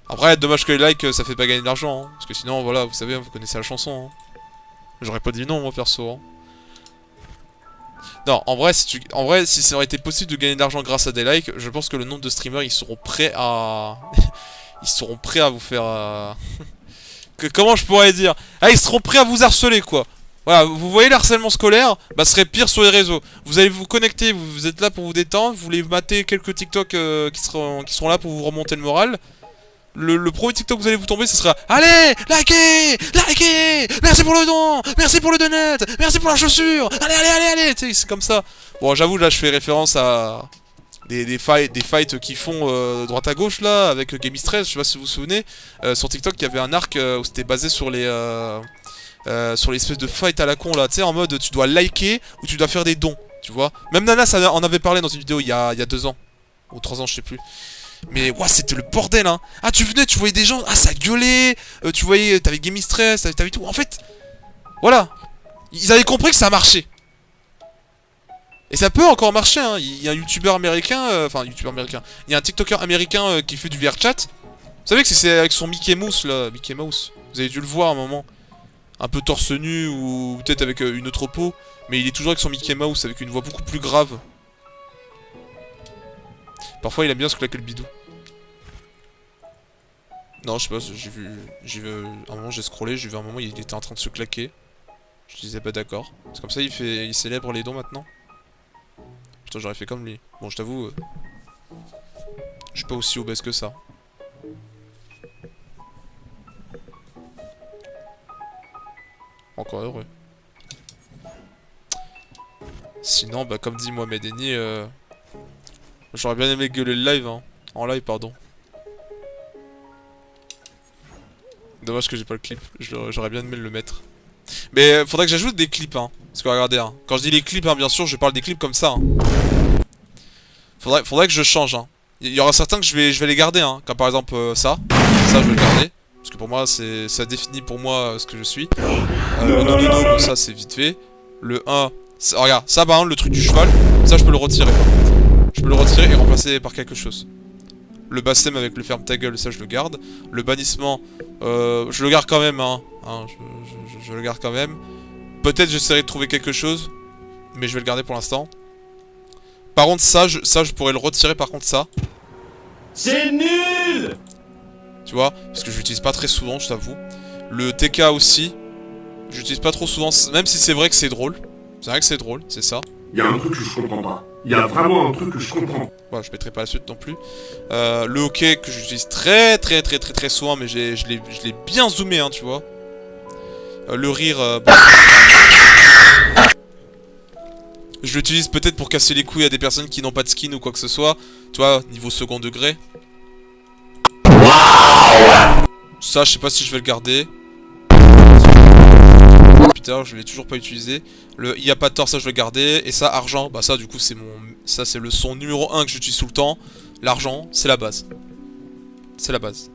S1: Après dommage que les likes ça fait pas gagner de l'argent hein, parce que sinon voilà vous savez vous connaissez la chanson hein. J'aurais pas dit non moi perso hein. Non en vrai si ça aurait été possible de gagner de l'argent grâce à des likes, je pense que le nombre de streamers ils seront prêts à... ils seront prêts à vous faire... comment je pourrais dire? Ah ils seront prêts à vous harceler quoi. Voilà, vous voyez l'harcèlement scolaire, bah ce serait pire sur les réseaux. Vous allez vous connecter, vous êtes là pour vous détendre, vous voulez mater quelques TikTok qui seront là pour vous remonter le moral. Le premier TikTok que vous allez vous tomber, ce sera allez, likez, likez, merci pour le don, merci pour le donut, merci pour la chaussure, allez, tu sais, c'est comme ça. Bon, j'avoue, là, je fais référence à des fights qui font droite à gauche, là, avec Game Stress, je sais pas si vous vous souvenez. Sur TikTok, il y avait un arc où c'était basé sur sur l'espèce de fight à la con, là, tu sais, en mode tu dois liker ou tu dois faire des dons, tu vois. Même Nana, ça en avait parlé dans une vidéo il y a 2 ans, ou 3 ans, je sais plus. Mais ouais, c'était le bordel hein. Ah tu venais, tu voyais des gens, ah ça gueulait, tu voyais, t'avais Game Stress, t'avais tout. En fait, voilà, ils avaient compris que ça marchait. Et ça peut encore marcher hein. Il y a un youtubeur américain, enfin youtubeur américain, il y a un tiktoker américain qui fait du VR-chat. Vous savez que c'est avec son Mickey Mouse là, Mickey Mouse. Vous avez dû le voir à un moment. Un peu torse nu ou peut-être avec une autre peau. Mais il est toujours avec son Mickey Mouse avec une voix beaucoup plus grave. Parfois il aime bien se claquer le bidou. Non, je sais pas, j'ai vu, à un moment j'ai scrollé, j'ai vu un moment il était en train de se claquer. Je disais pas d'accord. C'est comme ça il célèbre les dons maintenant. Putain, j'aurais fait comme lui. Bon, je t'avoue, je suis pas aussi obèse que ça. Encore heureux. Sinon, bah comme dit Mohamed Eni, j'aurais bien aimé gueuler le live, hein. En live, pardon. Dommage que j'ai pas le clip, j'aurais bien aimé le mettre. Mais faudrait que j'ajoute des clips, hein. Parce que regardez, hein. Quand je dis les clips, hein, bien sûr, je parle des clips comme ça. Hein. Faudrait que je change, hein. Il y aura certains que je vais les garder, hein. Comme par exemple ça. Ça, je vais le garder. Parce que pour moi, ça définit pour moi ce que je suis. Le no, ça c'est vite fait. Le 1, regarde, ça par exemple, le truc du cheval, ça je peux le retirer. Je peux le retirer et remplacer par quelque chose. Le bassem avec le ferme ta gueule, ça je le garde. Le bannissement, je le garde quand même, hein. Je le garde quand même. Peut-être j'essaierai de trouver quelque chose, mais je vais le garder pour l'instant. Par contre, ça je pourrais le retirer, par contre, ça.
S2: C'est nul!
S1: Tu vois, parce que je l'utilise pas très souvent, je t'avoue. Le TK aussi, j'utilise pas trop souvent, même si c'est vrai que c'est drôle. C'est vrai que c'est drôle, c'est ça.
S2: Il y a un truc que je comprends pas. Il y a vraiment un truc que je comprends.
S1: Voilà, je mettrai pas la suite non plus. Le hockey que j'utilise très souvent, mais je l'ai bien zoomé, hein, tu vois. Le rire, bon. Je l'utilise peut-être pour casser les couilles à des personnes qui n'ont pas de skin ou quoi que ce soit. Tu vois, niveau second degré. Ça, je sais pas si je vais le garder. Putain, je l'ai toujours pas utilisé. Le il y a pas de tort, ça je vais le garder. Et ça, argent, bah ça du coup c'est ça c'est le son numéro 1 que j'utilise tout le temps. L'argent, c'est la base. C'est la base.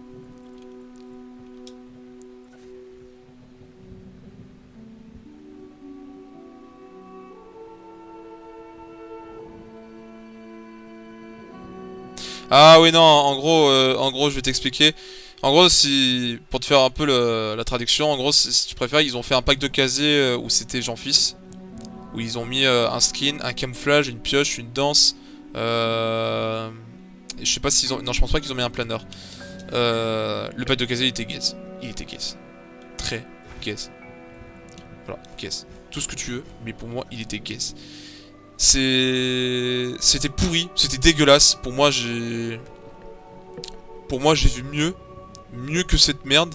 S1: Ah oui non, en gros je vais t'expliquer. En gros, si pour te faire un peu la traduction, en gros, si tu préfères, ils ont fait un pack de casier où c'était Jean-Fils. Où ils ont mis un skin, un camouflage, une pioche, une danse. Et je sais pas s'ils ont... Non, je pense pas qu'ils ont mis un planeur. Le pack de casier, il était gaze. Il était gaze. Très gaze. Voilà, gaze. Tout ce que tu veux, mais pour moi, il était gaze. C'était pourri, c'était dégueulasse. Pour moi, j'ai vu mieux que cette merde.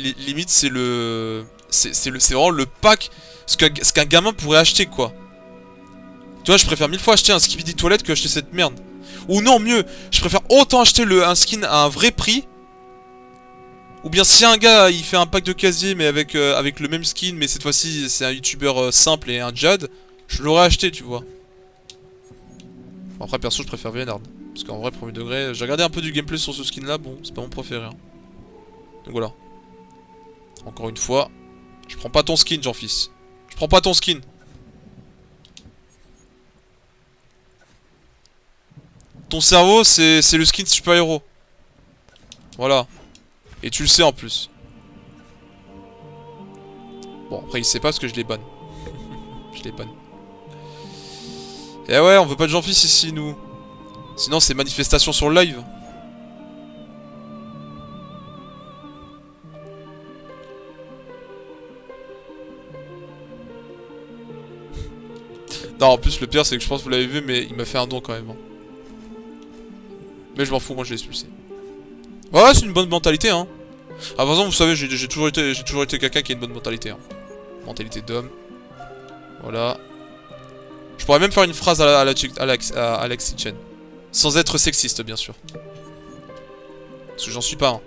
S1: limite, c'est le... C'est vraiment le pack... Ce qu'un gamin pourrait acheter, quoi. Tu vois, je préfère 1000 fois acheter un Skibidi Toilette que acheter cette merde. Ou non, mieux, je préfère autant acheter un skin à un vrai prix. Ou bien si un gars, il fait un pack de casier, mais avec le même skin, mais cette fois-ci, c'est un youtubeur simple et un Jad, je l'aurais acheté, tu vois. Bon, après, perso, je préfère Vienard. Parce qu'en vrai, premier degré, j'ai regardé un peu du gameplay sur ce skin-là, bon, c'est pas mon préféré. Hein. Donc voilà. Encore une fois, je prends pas ton skin, Jean-Fils. Je prends pas ton skin. Ton cerveau, c'est le skin super-héros. Voilà. Et tu le sais en plus. Bon, après, il sait pas parce que je les banne. Je les banne. Et ouais, on veut pas de Jean-Fils ici, nous. Sinon, c'est manifestation sur le live. Non, en plus, le pire, c'est que je pense que vous l'avez vu, mais il m'a fait un don quand même. Hein. Mais je m'en fous, moi, je l'ai expulsé. Ouais, c'est une bonne mentalité, hein. Ah, par exemple, vous savez, j'ai toujours été quelqu'un qui a une bonne mentalité. Hein. Mentalité d'homme. Voilà. Je pourrais même faire une phrase à Alexis Chen. Sans être sexiste, bien sûr. Parce que j'en suis pas, hein.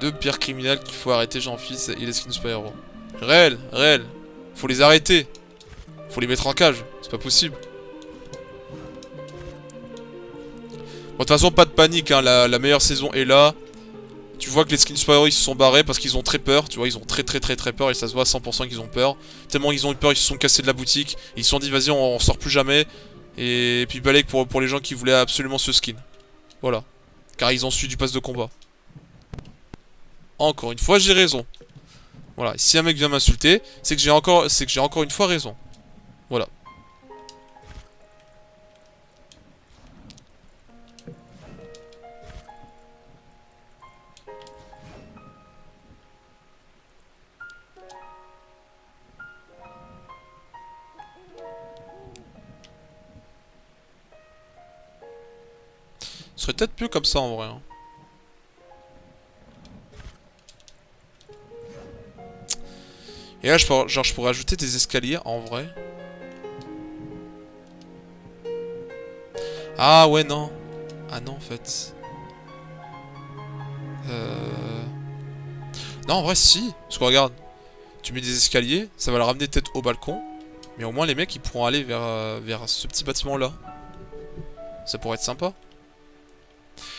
S1: Deux pires criminels qu'il faut arrêter, Jean-Fils et les skins super-héros. Réel. Faut les arrêter. Faut les mettre en cage. C'est pas possible. Bon, de toute façon, pas de panique, hein. La meilleure saison est là. Tu vois que les skins super-héros, ils se sont barrés parce qu'ils ont très peur. Tu vois, ils ont très peur et ça se voit à 100% qu'ils ont peur. Tellement ils ont eu peur, ils se sont cassés de la boutique. Ils se sont dit, vas-y, on sort plus jamais. Et puis balèque pour les gens qui voulaient absolument ce skin. Voilà. Car ils ont su du pass de combat. Encore une fois, j'ai raison. Voilà, si un mec vient m'insulter, c'est que j'ai encore une fois raison. Voilà. Ce serait peut-être mieux comme ça en vrai. Hein. Et là, je pourrais ajouter des escaliers en vrai. Ah ouais, non. Ah non, en fait. Non, en vrai, si. Parce que regarde, tu mets des escaliers, ça va le ramener peut-être au balcon. Mais au moins, les mecs, ils pourront aller vers ce petit bâtiment-là. Ça pourrait être sympa.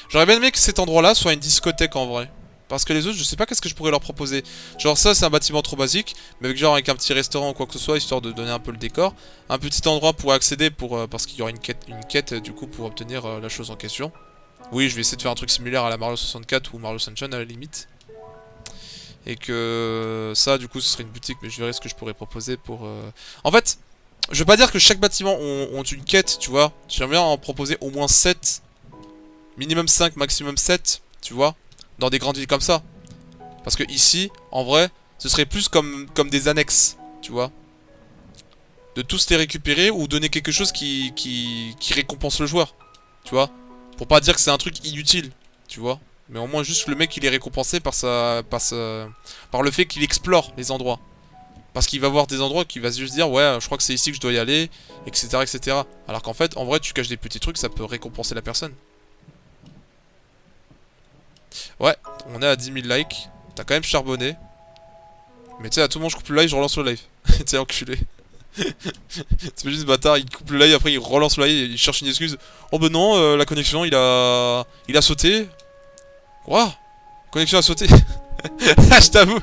S1: J'aurais bien aimé que cet endroit-là soit une discothèque en vrai. Parce que les autres, je sais pas qu'est-ce que je pourrais leur proposer. Genre ça, c'est un bâtiment trop basique, mais avec un petit restaurant ou quoi que ce soit, histoire de donner un peu le décor. Un petit endroit pour accéder, parce qu'il y aura une quête du coup pour obtenir la chose en question. Oui, je vais essayer de faire un truc similaire à la Mario 64 ou Mario Sunshine à la limite. Et que ça, du coup, ce serait une boutique, mais je verrai ce que je pourrais proposer pour... En fait, je veux pas dire que chaque bâtiment ont une quête, tu vois. J'aimerais bien en proposer au moins 7. Minimum 5, maximum 7, tu vois. Dans des grandes villes comme ça. Parce que ici, en vrai, ce serait plus comme des annexes, tu vois. De tous les récupérer ou donner quelque chose qui récompense le joueur, tu vois. Pour pas dire que c'est un truc inutile, tu vois. Mais au moins juste le mec il est récompensé par le fait qu'il explore les endroits. Parce qu'il va voir des endroits qu'il va juste dire ouais je crois que c'est ici que je dois y aller, etc. etc. Alors qu'en fait en vrai tu caches des petits trucs, ça peut récompenser la personne. Ouais, on est à 10 000 likes. T'as quand même charbonné. Mais tu sais, à tout moment je coupe le live, je relance le live. Tu sais, enculé. C'est juste ce bâtard, il coupe le live, après il relance le live, il cherche une excuse. Oh ben non, la connexion, il a sauté. Quoi? Connexion a sauté. Je t'avoue.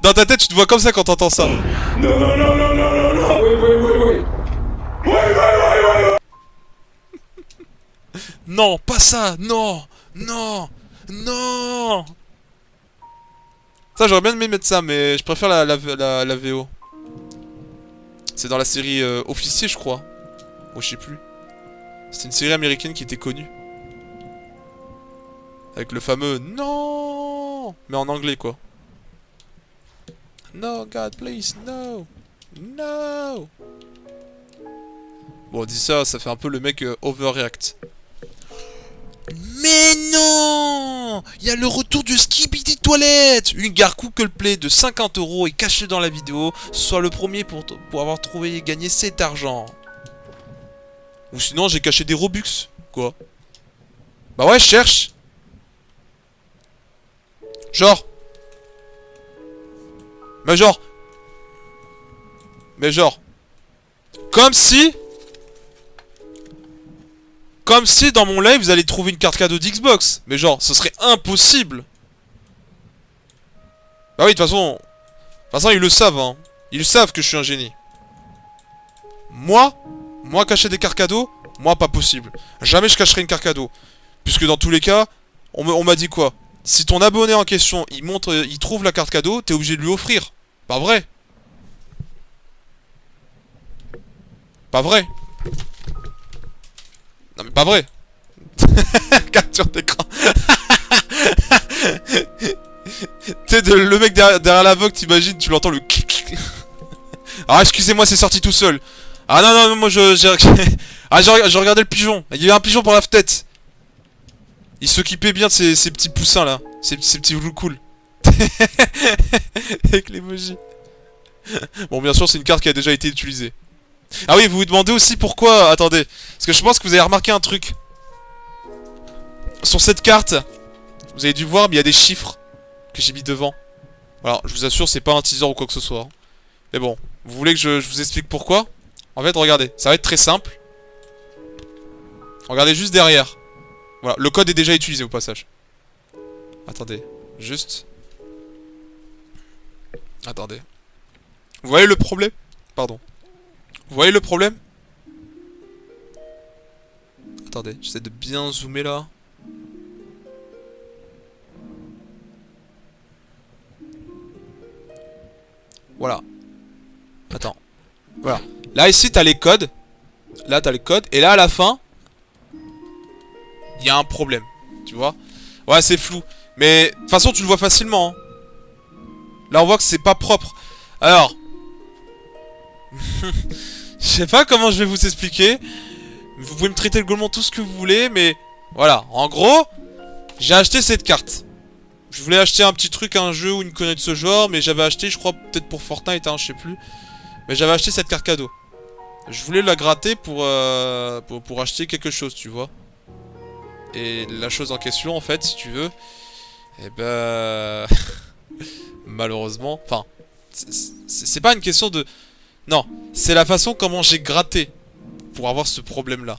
S1: Dans ta tête, tu te vois comme ça quand t'entends ça.
S2: Non, non, non, non, non, non, non, oui.
S1: Non, pas ça, non, non, non. Ça, j'aurais bien aimé mettre ça, mais je préfère la VO. C'est dans la série Officier, je crois. Oh, je sais plus. C'était une série américaine qui était connue. Avec le fameux non, mais en anglais quoi. No God please no, no. Bon dit ça, ça fait un peu le mec overreact. Mais non! Il y a le retour du Skibidi Toilette! Une gare Google Play de 50 € est cachée dans la vidéo. Sois le premier pour avoir trouvé et gagné cet argent. Ou sinon, j'ai caché des Robux. Quoi? Bah ouais, je cherche. Genre. Mais genre. Mais genre. Comme si dans mon live vous allez trouver une carte cadeau d'Xbox. Mais genre, ce serait impossible. Bah oui, de toute façon, ils le savent, hein. Ils savent que je suis un génie. Moi cacher des cartes cadeaux, moi pas possible. Jamais je cacherai une carte cadeau. Puisque dans tous les cas, on m'a dit quoi? Si ton abonné en question, il trouve la carte cadeau, t'es obligé de lui offrir. Pas vrai? Pas vrai? Non mais pas vrai. Capture d'écran. Tu sais, le mec derrière la vogue, t'imagines, tu l'entends le clic. Alors excusez-moi, c'est sorti tout seul. Ah non, moi j'ai regardé le pigeon. Il y avait un pigeon par la fenêtre. Il s'occupait bien de ces petits poussins là. Ces petits loups cool. Avec l'emoji. Bon, bien sûr, c'est une carte qui a déjà été utilisée. Ah oui, vous vous demandez aussi pourquoi... Attendez, parce que je pense que vous avez remarqué un truc. Sur cette carte, vous avez dû voir, mais il y a des chiffres que j'ai mis devant. Alors, je vous assure, c'est pas un teaser ou quoi que ce soit. Mais bon, vous voulez que je vous explique pourquoi? En fait, regardez, ça va être très simple. Regardez juste derrière. Voilà, le code est déjà utilisé au passage. Attendez, juste... Attendez. Vous voyez le problème? Pardon. Vous voyez le problème? Attendez, j'essaie de bien zoomer là. Voilà. Attends. Voilà. Là ici t'as les codes. Là t'as les codes. Et là à la fin, il y a un problème. Tu vois? Ouais, c'est flou. Mais de toute façon tu le vois facilement. Hein. Là on voit que c'est pas propre. Alors... Je sais pas comment je vais vous expliquer. Vous pouvez me traiter le golemon tout ce que vous voulez, mais... Voilà, en gros, j'ai acheté cette carte. Je voulais acheter un petit truc, un jeu ou une connerie de ce genre, mais j'avais acheté, je crois, peut-être pour Fortnite, hein, je sais plus. Mais j'avais acheté cette carte cadeau. Je voulais la gratter pour acheter quelque chose, tu vois. Et la chose en question, en fait, si tu veux... Eh ben... Malheureusement... Enfin... C'est pas une question de... Non, c'est la façon comment j'ai gratté pour avoir ce problème-là.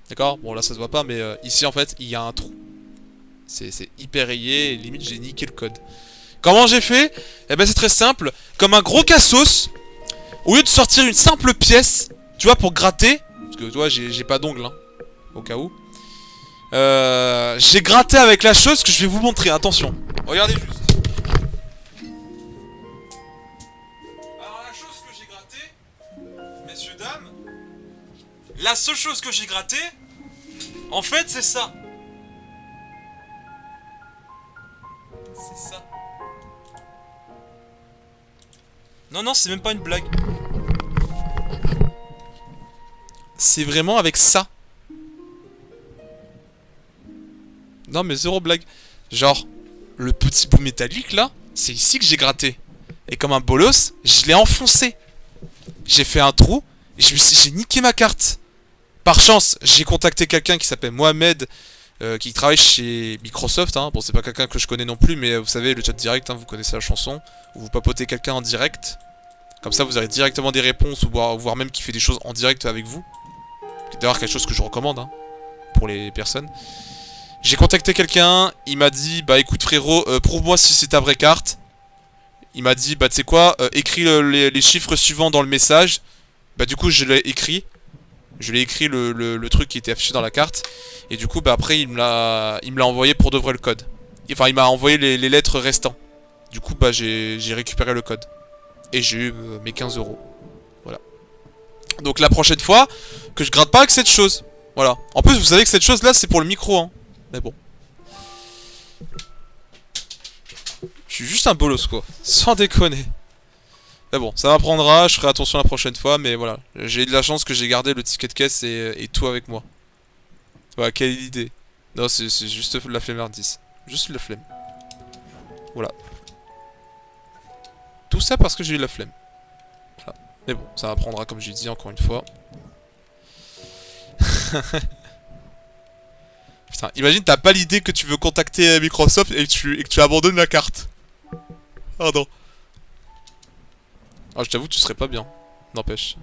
S1: D'accord? Bon, là, ça se voit pas, mais ici, en fait, il y a un trou. C'est hyper rayé, et limite, j'ai niqué le code. Comment j'ai fait? Eh ben, c'est très simple. Comme un gros cassos, au lieu de sortir une simple pièce, tu vois, pour gratter, parce que, tu vois, j'ai pas d'ongles, hein, au cas où. J'ai gratté avec la chose que je vais vous montrer, attention. Regardez juste. Messieurs, dames, la seule chose que j'ai gratté, en fait, c'est ça. C'est ça. Non, c'est même pas une blague. C'est vraiment avec ça. Non, mais zéro blague. Genre, le petit bout métallique, là, c'est ici que j'ai gratté. Et comme un bolos, je l'ai enfoncé. J'ai fait un trou, et j'ai niqué ma carte. Par chance, j'ai contacté quelqu'un qui s'appelle Mohamed, qui travaille chez Microsoft. Hein. Bon, c'est pas quelqu'un que je connais non plus, mais vous savez, le chat direct, hein, vous connaissez la chanson. Où vous papotez quelqu'un en direct. Comme ça, vous aurez directement des réponses, ou voire même qui fait des choses en direct avec vous. C'est d'ailleurs quelque chose que je recommande, hein, pour les personnes. J'ai contacté quelqu'un, il m'a dit, bah écoute frérot, prouve-moi si c'est ta vraie carte. Il m'a dit, bah tu sais quoi, écris les chiffres suivants dans le message. Bah du coup je l'ai écrit. Je l'ai écrit le truc qui était affiché dans la carte. Et du coup bah après il me l'a envoyé pour de vrai le code. Enfin il m'a envoyé les lettres restantes. Du coup bah j'ai récupéré le code. Et j'ai eu mes 15 €. Voilà. Donc la prochaine fois, que je gratte pas avec cette chose. Voilà. En plus vous savez que cette chose là c'est pour le micro hein. Mais bon. Je suis juste un bolos quoi, sans déconner. Mais bon, ça m'apprendra, je ferai attention la prochaine fois, mais voilà. J'ai eu de la chance que j'ai gardé le ticket de caisse et tout avec moi. Voilà, quelle idée. Non, c'est juste la flemmardise. Juste la flemme. Voilà. Tout ça parce que j'ai eu la flemme. Voilà. Mais bon, ça m'apprendra comme j'ai dit encore une fois. Putain, imagine t'as pas l'idée que tu veux contacter Microsoft et que tu abandonnes la carte. Pardon. Ah, je t'avoue, tu serais pas bien. N'empêche.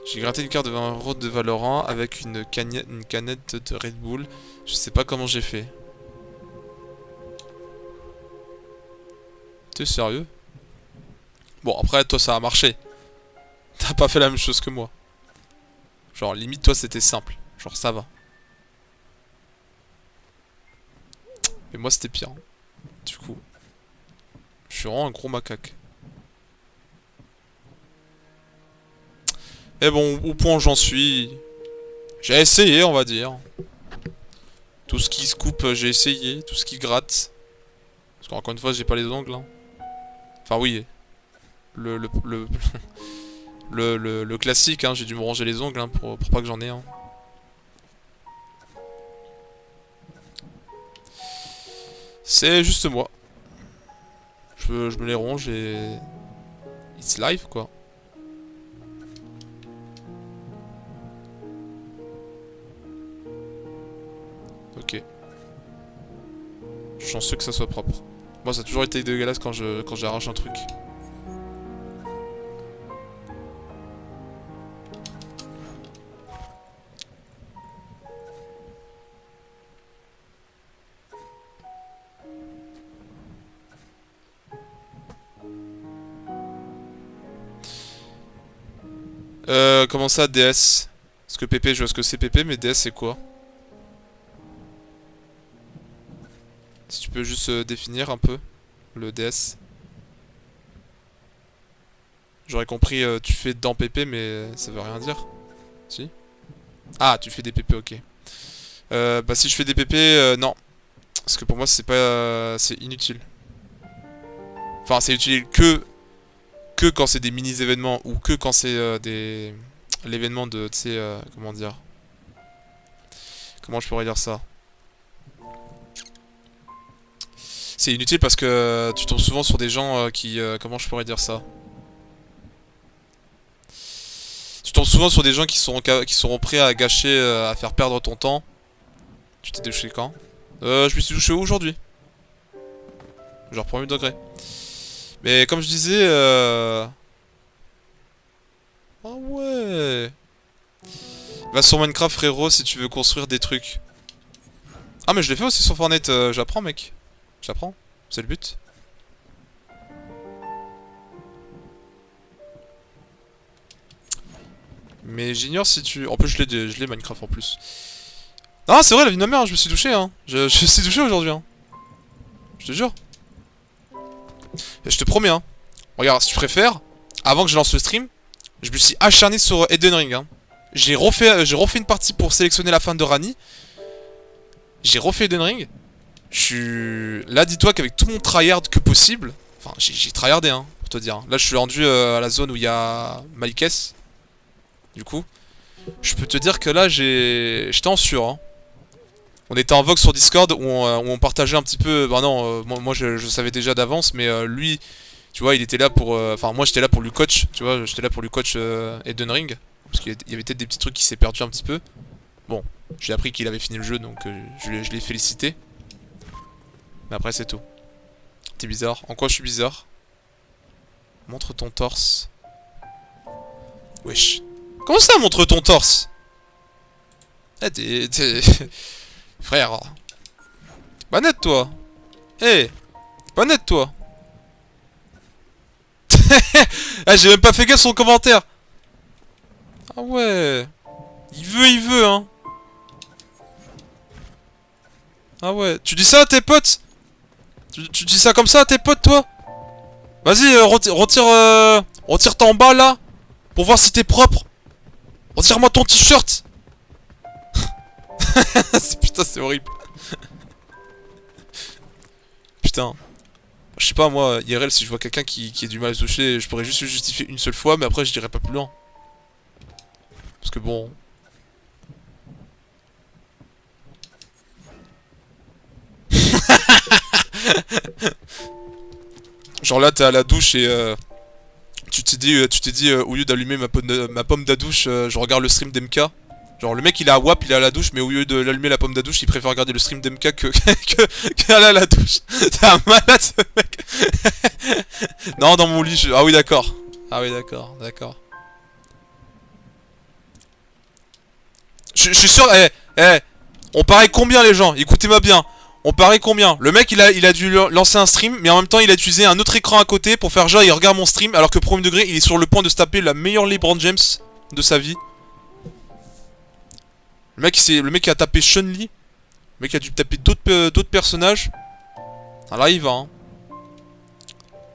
S1: J'ai gratté une carte de 20 € de Valorant avec une canette de Red Bull. Je sais pas comment j'ai fait. T'es sérieux? Bon, après, toi, ça a marché. T'as pas fait la même chose que moi. Genre, limite, toi, c'était simple. Genre, ça va. Mais moi, c'était pire. Du coup, je suis vraiment un gros macaque. Et bon, au point où j'en suis... J'ai essayé, on va dire. Tout ce qui se coupe, j'ai essayé. Tout ce qui gratte. Parce qu'encore une fois, j'ai pas les ongles. Hein. Enfin, oui. Le classique, hein, j'ai dû me ranger les ongles hein, pour pas que j'en ai un. C'est juste moi. Je me les ronge et... It's live, quoi. Ok. Je suis chanceux que ça soit propre. Moi, ça a toujours été dégueulasse quand j'arrache un truc. Comment ça, DS? Parce que PP, je vois ce que c'est PP, mais DS, c'est quoi? Si tu peux juste définir un peu le DS. J'aurais compris, tu fais dans PP, mais ça veut rien dire. Si? Ah, tu fais des PP, ok. Bah si je fais des PP, non. Parce que pour moi, c'est pas... c'est inutile. Enfin, c'est utile que quand c'est des mini-événements ou que quand c'est des... L'événement de, tu sais, comment dire... Comment je pourrais dire ça? C'est inutile parce que tu tombes souvent sur des gens qui... comment je pourrais dire ça? Tu tombes souvent sur des gens qui seront prêts à gâcher, à faire perdre ton temps. Tu t'es douché quand? Je me suis douché aujourd'hui. Genre premier degré. Mais comme je disais... Ah ouais. Va sur Minecraft frérot si tu veux construire des trucs. Ah mais je l'ai fait aussi sur Fortnite, j'apprends mec. J'apprends, c'est le but. Mais j'ignore si tu... En plus je l'ai Minecraft en plus. Ah c'est vrai la vie de ma mère, je me suis douché hein. Je me suis douché aujourd'hui hein. Je te jure. Et je te promets hein. Regarde, si tu préfères, avant que je lance le stream, je me suis acharné sur Elden Ring hein. J'ai refait une partie pour sélectionner la fin de Rani. J'ai refait Elden Ring. Je suis... Là dis-toi qu'avec tout mon tryhard que possible, enfin j'ai tryhardé hein, pour te dire. Là je suis rendu à la zone où il y a Malikes. Du coup, je peux te dire que là j'étais en sûr hein. On était en vogue sur Discord où on partageait un petit peu... Bah non, moi je savais déjà d'avance, mais lui, tu vois, il était là pour... Enfin moi j'étais là pour lui coach, tu vois, j'étais là pour lui coach Elden Ring. Parce qu'il y avait peut-être des petits trucs qui s'est perdu un petit peu. Bon, j'ai appris qu'il avait fini le jeu, donc je l'ai félicité. Mais après c'est tout. T'es bizarre. En quoi je suis bizarre? Montre ton torse. Wesh. Comment ça montre ton torse? Eh t'es... Frère. Pas net toi. Eh hey. Pas net toi. Ah j'ai même pas fait gaffe son commentaire. Ah ouais. Il veut hein. Ah ouais. Tu dis ça à tes potes? Tu dis ça comme ça à tes potes toi? Vas-y, retire-toi en bas, là. Pour voir si t'es propre. Retire-moi ton t-shirt. Putain, c'est horrible. Putain. Je sais pas, moi, IRL, si je vois quelqu'un qui a du mal à se toucher, je pourrais juste le justifier une seule fois, mais après, je dirais pas plus loin. Parce que bon... Genre là, t'es à la douche et tu t'es dit au lieu d'allumer ma pomme de douche, je regarde le stream d'MK. Genre le mec il est à WAP, il est à la douche, mais au lieu de l'allumer la pomme de douche, il préfère regarder le stream d'MK qu'aller à la douche. T'es un malade ce mec. Non, dans mon lit, ah oui d'accord. Ah oui d'accord, d'accord. Je suis sûr, on parie combien les gens? Écoutez-moi bien. On parie combien? Le mec il a dû lancer un stream, mais en même temps il a utilisé un autre écran à côté pour faire genre il regarde mon stream, alors que premier degré il est sur le point de se taper la meilleure LeBron James de sa vie. Le mec a tapé Chun-Li. Le mec a dû taper d'autres personnages. Ah, là il va hein.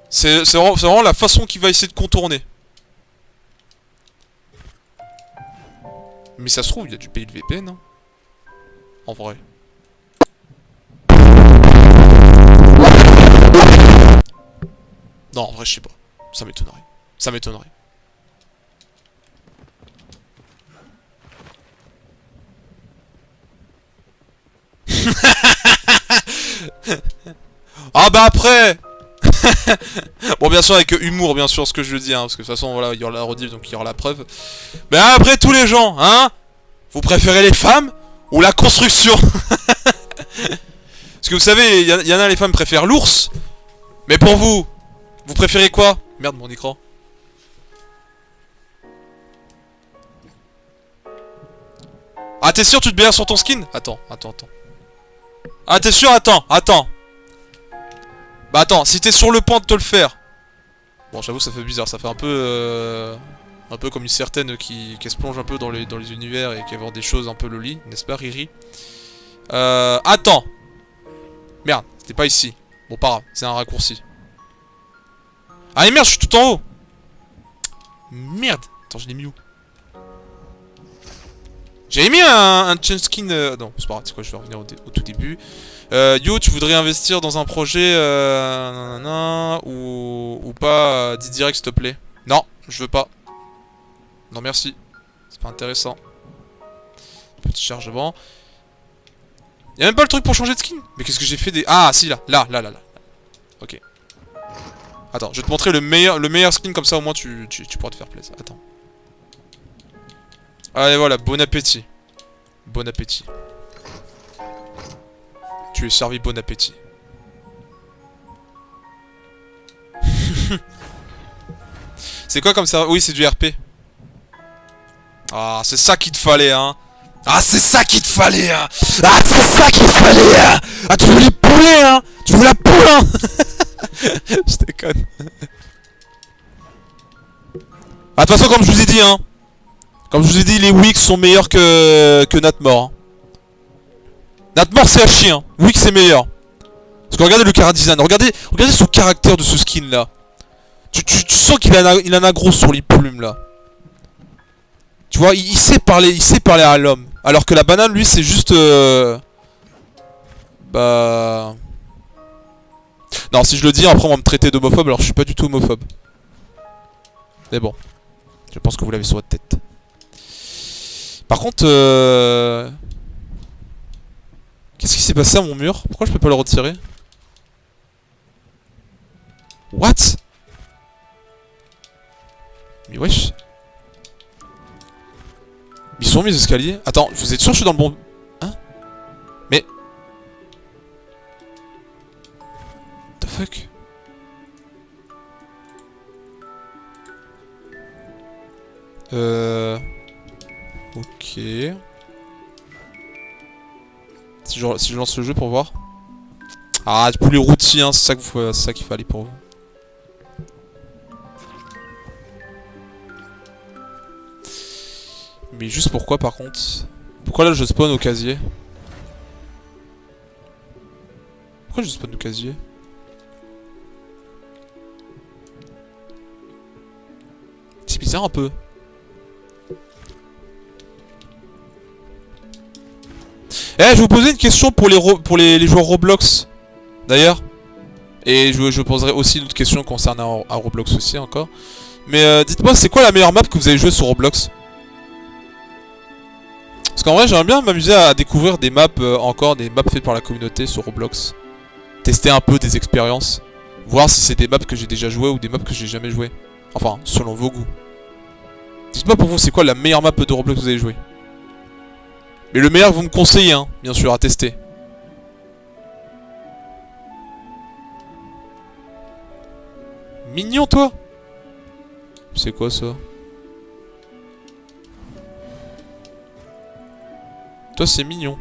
S1: C'est vraiment la façon qu'il va essayer de contourner. Mais ça se trouve il a dû payer le VPN hein. En vrai. Non, en vrai, je sais pas. Ça m'étonnerait. Ça m'étonnerait. Ah bah après. Bon, bien sûr, avec humour, bien sûr, ce que je dis, hein, parce que de toute façon, voilà, il y aura la rediff, donc il y aura la preuve. Mais après, tous les gens, hein, vous préférez les femmes ou la construction? Parce que vous savez, il y en a, les femmes préfèrent l'ours. Mais pour vous, vous préférez quoi? Merde, mon écran. Ah, t'es sûr tu te baignes sur ton skin? Attends. Ah, t'es sûr? Attends. Bah attends, si t'es sur le point de te le faire. Bon, j'avoue, ça fait bizarre. Ça fait un peu comme une certaine qui se plonge un peu dans les univers et qui va voir des choses un peu loli, n'est-ce pas, Riri? Attends. Merde, c'était pas ici. Bon, pas grave, c'est un raccourci. Ah, mais merde, je suis tout en haut. Merde. Attends, je l'ai mis où? J'avais mis un change skin... Non, c'est pas grave, c'est quoi, je vais revenir au tout début. Yo, tu voudrais investir dans un projet ou pas dis direct, s'il te plaît. Non, je veux pas. Non, merci. C'est pas intéressant. Petit chargement. Y'a même pas le truc pour changer de skin? Mais qu'est-ce que j'ai fait des... Ah, si, là. Ok. Attends, je vais te montrer le meilleur skin, comme ça au moins tu pourras te faire plaisir. Attends. Allez, voilà, bon appétit. Bon appétit. Tu es servi, bon appétit. C'est quoi comme ça? Oui, c'est du RP. Ah, c'est ça qu'il te fallait, hein. Ah, c'est ça qu'il te fallait, hein. Ah, c'est ça qu'il te fallait, hein. Ah, tu voulais poulet, hein. Tu voulais la poule, hein. Je déconne. Ah, de toute façon, comme je vous ai dit, hein. Comme je vous ai dit, les Wix sont meilleurs que Natmore. Hein. Natmore, c'est à chier, hein. Wix, c'est meilleur. Parce que regardez le cara design. Regardez son caractère de ce skin, là. Tu sens qu'il en a gros sur les plumes, là. Tu vois, il sait parler à l'homme. Alors que la banane, lui, c'est juste... Bah... Non, si je le dis, après on va me traiter d'homophobe, alors je suis pas du tout homophobe. Mais bon. Je pense que vous l'avez sur votre tête. Par contre, qu'est-ce qui s'est passé à mon mur? Pourquoi je peux pas le retirer? What? Mais wesh. Ils sont mes escaliers. Attends, vous êtes sûr que je suis dans le bon... Hein? Mais... What the fuck? Ok. Si je lance le jeu pour voir. Ah, du poulet rôti, hein, c'est ça qu'il fallait pour vous. Mais juste pourquoi par contre? Pourquoi là je spawn au casier? Pourquoi je spawn au casier? choisir un peu. Eh, je vais vous poser une question pour les joueurs Roblox, d'ailleurs. Et je poserai aussi une autre question concernant à Roblox aussi encore. Mais dites-moi, c'est quoi la meilleure map que vous avez joué sur Roblox? Parce qu'en vrai, j'aimerais bien m'amuser à découvrir des maps, encore des maps faites par la communauté sur Roblox. Tester un peu des expériences. Voir si c'est des maps que j'ai déjà joué ou des maps que j'ai jamais joué. Enfin, selon vos goûts. Dites-moi pour vous, c'est quoi la meilleure map de Roblox que vous avez joué? Mais le meilleur que vous me conseillez, hein, bien sûr, à tester. Mignon, toi? C'est quoi ça? Toi, c'est mignon.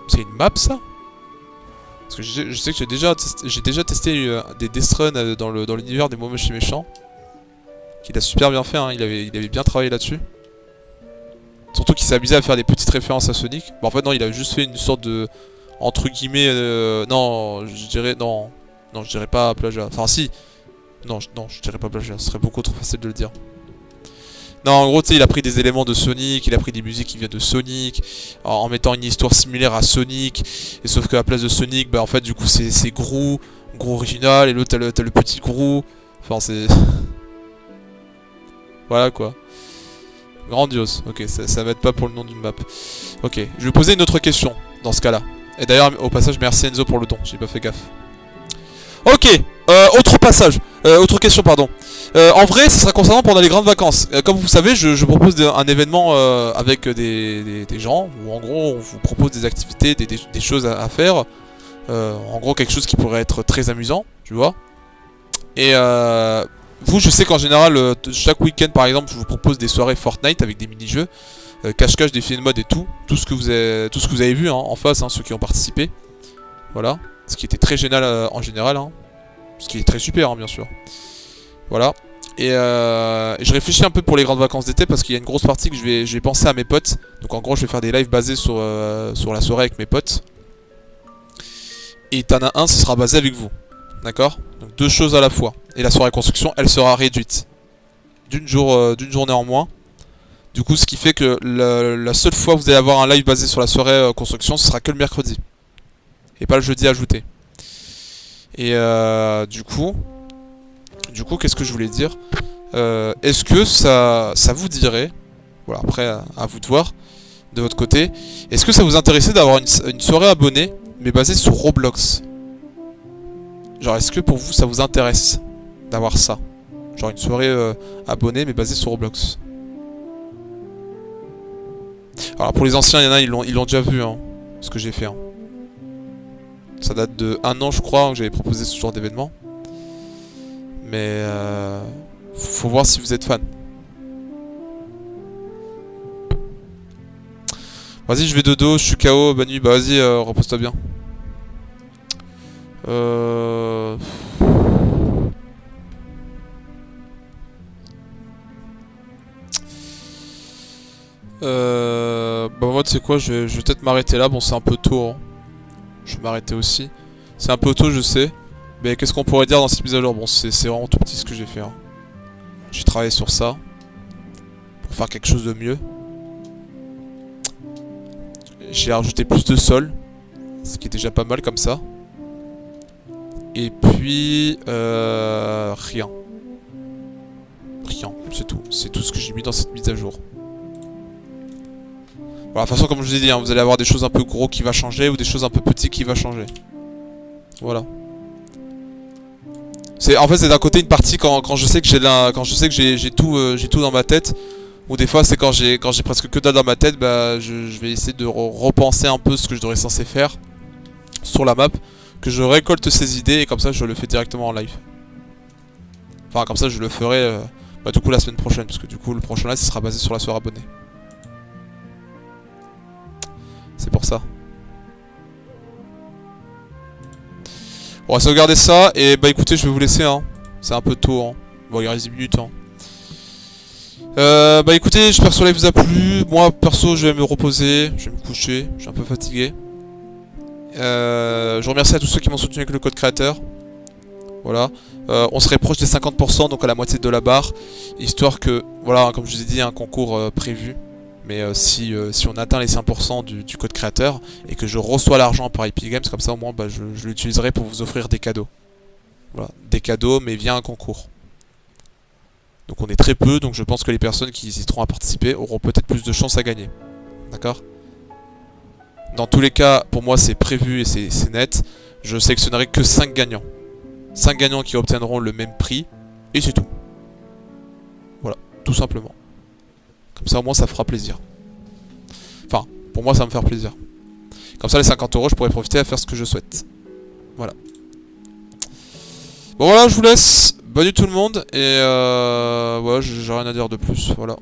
S1: C'est une map, ça? Parce que je sais que j'ai déjà testé des Death Run dans l'univers des mots moches et méchants. Qu'il a super bien fait, hein. Il avait bien travaillé là-dessus. Surtout qu'il s'est amusé à faire des petites références à Sonic. Bon, en fait, non, il a juste fait une sorte de... Entre guillemets... non, je dirais... Non, je dirais pas plagiat. Enfin, si. Non, je dirais pas plagiat. Ce serait beaucoup trop facile de le dire. Non, en gros, tu sais, il a pris des éléments de Sonic, il a pris des musiques qui viennent de Sonic, en mettant une histoire similaire à Sonic. Et sauf qu'à la place de Sonic, bah en fait, du coup, c'est Gru original, et l'autre, t'as le petit Gru. Enfin, c'est... Voilà, quoi. Grandiose. Ok, ça m'aide pas pour le nom d'une map. Ok, je vais poser une autre question, dans ce cas-là. Et d'ailleurs, au passage, merci Enzo pour le don, j'ai pas fait gaffe. Ok, autre question, pardon. En vrai, ce sera concernant pendant les grandes vacances. Comme vous savez, je propose un événement avec des gens, où en gros, on vous propose des activités, des choses à faire. En gros, quelque chose qui pourrait être très amusant, tu vois. Et vous, je sais qu'en général, chaque week-end, par exemple, je vous propose des soirées Fortnite avec des mini-jeux. Cache-cache, défilé de mode et tout. Tout ce que vous avez vu, hein, en face, hein, ceux qui ont participé. Voilà. Ce qui était très génial en général, hein. Ce qui est très super, hein, bien sûr. Voilà. Et je réfléchis un peu pour les grandes vacances d'été parce qu'il y a une grosse partie que je vais penser à mes potes. Donc en gros, je vais faire des lives basés sur la soirée avec mes potes. Et t'en as un, ce sera basé avec vous. D'accord? Donc deux choses à la fois. Et la soirée construction, elle sera réduite. D'une journée en moins. Du coup, ce qui fait que la seule fois que vous allez avoir un live basé sur la soirée construction, ce sera que le mercredi. Et pas le jeudi ajouté. Et du coup, qu'est-ce que je voulais dire? Est-ce que ça vous dirait, voilà, après à vous de voir, de votre côté, est-ce que ça vous intéressait d'avoir une soirée abonnée, mais basée sur Roblox? Genre, est-ce que pour vous, ça vous intéresse d'avoir ça? Genre une soirée abonnée, mais basée sur Roblox. Alors pour les anciens, il y en a, ils l'ont déjà vu, hein, ce que j'ai fait, hein. Ça date de 1 an, je crois, que j'avais proposé ce genre d'événement. Mais faut voir si vous êtes fan. Vas-y, je vais dodo, je suis KO, bonne nuit, bah vas-y, repose-toi bien. Bah moi, tu sais quoi, je vais peut-être m'arrêter là, bon c'est un peu tôt, hein. Je vais m'arrêter aussi. C'est un peu tôt, je sais. Mais qu'est-ce qu'on pourrait dire dans cette mise à jour? Bon, c'est vraiment tout petit ce que j'ai fait, hein. J'ai travaillé sur ça. Pour faire quelque chose de mieux. J'ai rajouté plus de sol. Ce qui est déjà pas mal comme ça. Et puis... rien. Rien, c'est tout. C'est tout ce que j'ai mis dans cette mise à jour. Voilà, de toute façon, comme je vous ai dit, hein, vous allez avoir des choses un peu gros qui va changer ou des choses un peu petites qui va changer. Voilà. En fait, c'est d'un côté une partie quand je sais que j'ai tout dans ma tête, ou des fois c'est quand j'ai presque que dalle dans ma tête, bah je vais essayer de repenser un peu ce que je devrais censé faire sur la map, que je récolte ces idées et comme ça je le fais directement en live. Enfin comme ça je le ferai bah, du coup la semaine prochaine, parce que du coup le prochain live ce sera basé sur la soirée abonnée. C'est pour ça. On va sauvegarder ça et bah écoutez, je vais vous laisser, hein. C'est un peu tôt, hein. Bon, il reste 10 minutes, hein. Bah écoutez, j'espère que ce live vous a plu. Moi perso, je vais me reposer, je vais me coucher, je suis un peu fatigué. Je remercie à tous ceux qui m'ont soutenu avec le code créateur. Voilà. On serait proche des 50%, donc à la moitié de la barre. Histoire que, voilà, comme je vous ai dit, un concours prévu. Mais si on atteint les 5% du code créateur et que je reçois l'argent par Epic Games, comme ça au moins bah, je l'utiliserai pour vous offrir des cadeaux. Voilà, des cadeaux mais via un concours. Donc on est très peu, donc je pense que les personnes qui hésiteront à participer auront peut-être plus de chances à gagner. D'accord? Dans tous les cas, pour moi c'est prévu et c'est net. Je sélectionnerai que 5 gagnants. 5 gagnants qui obtiendront le même prix, et c'est tout. Voilà, tout simplement. Comme ça au moins ça fera plaisir. Enfin, pour moi ça va me faire plaisir. Comme ça les 50 euros je pourrais profiter à faire ce que je souhaite. Voilà. Bon voilà, je vous laisse. Bonne nuit tout le monde, et voilà, j'ai rien à dire de plus, voilà.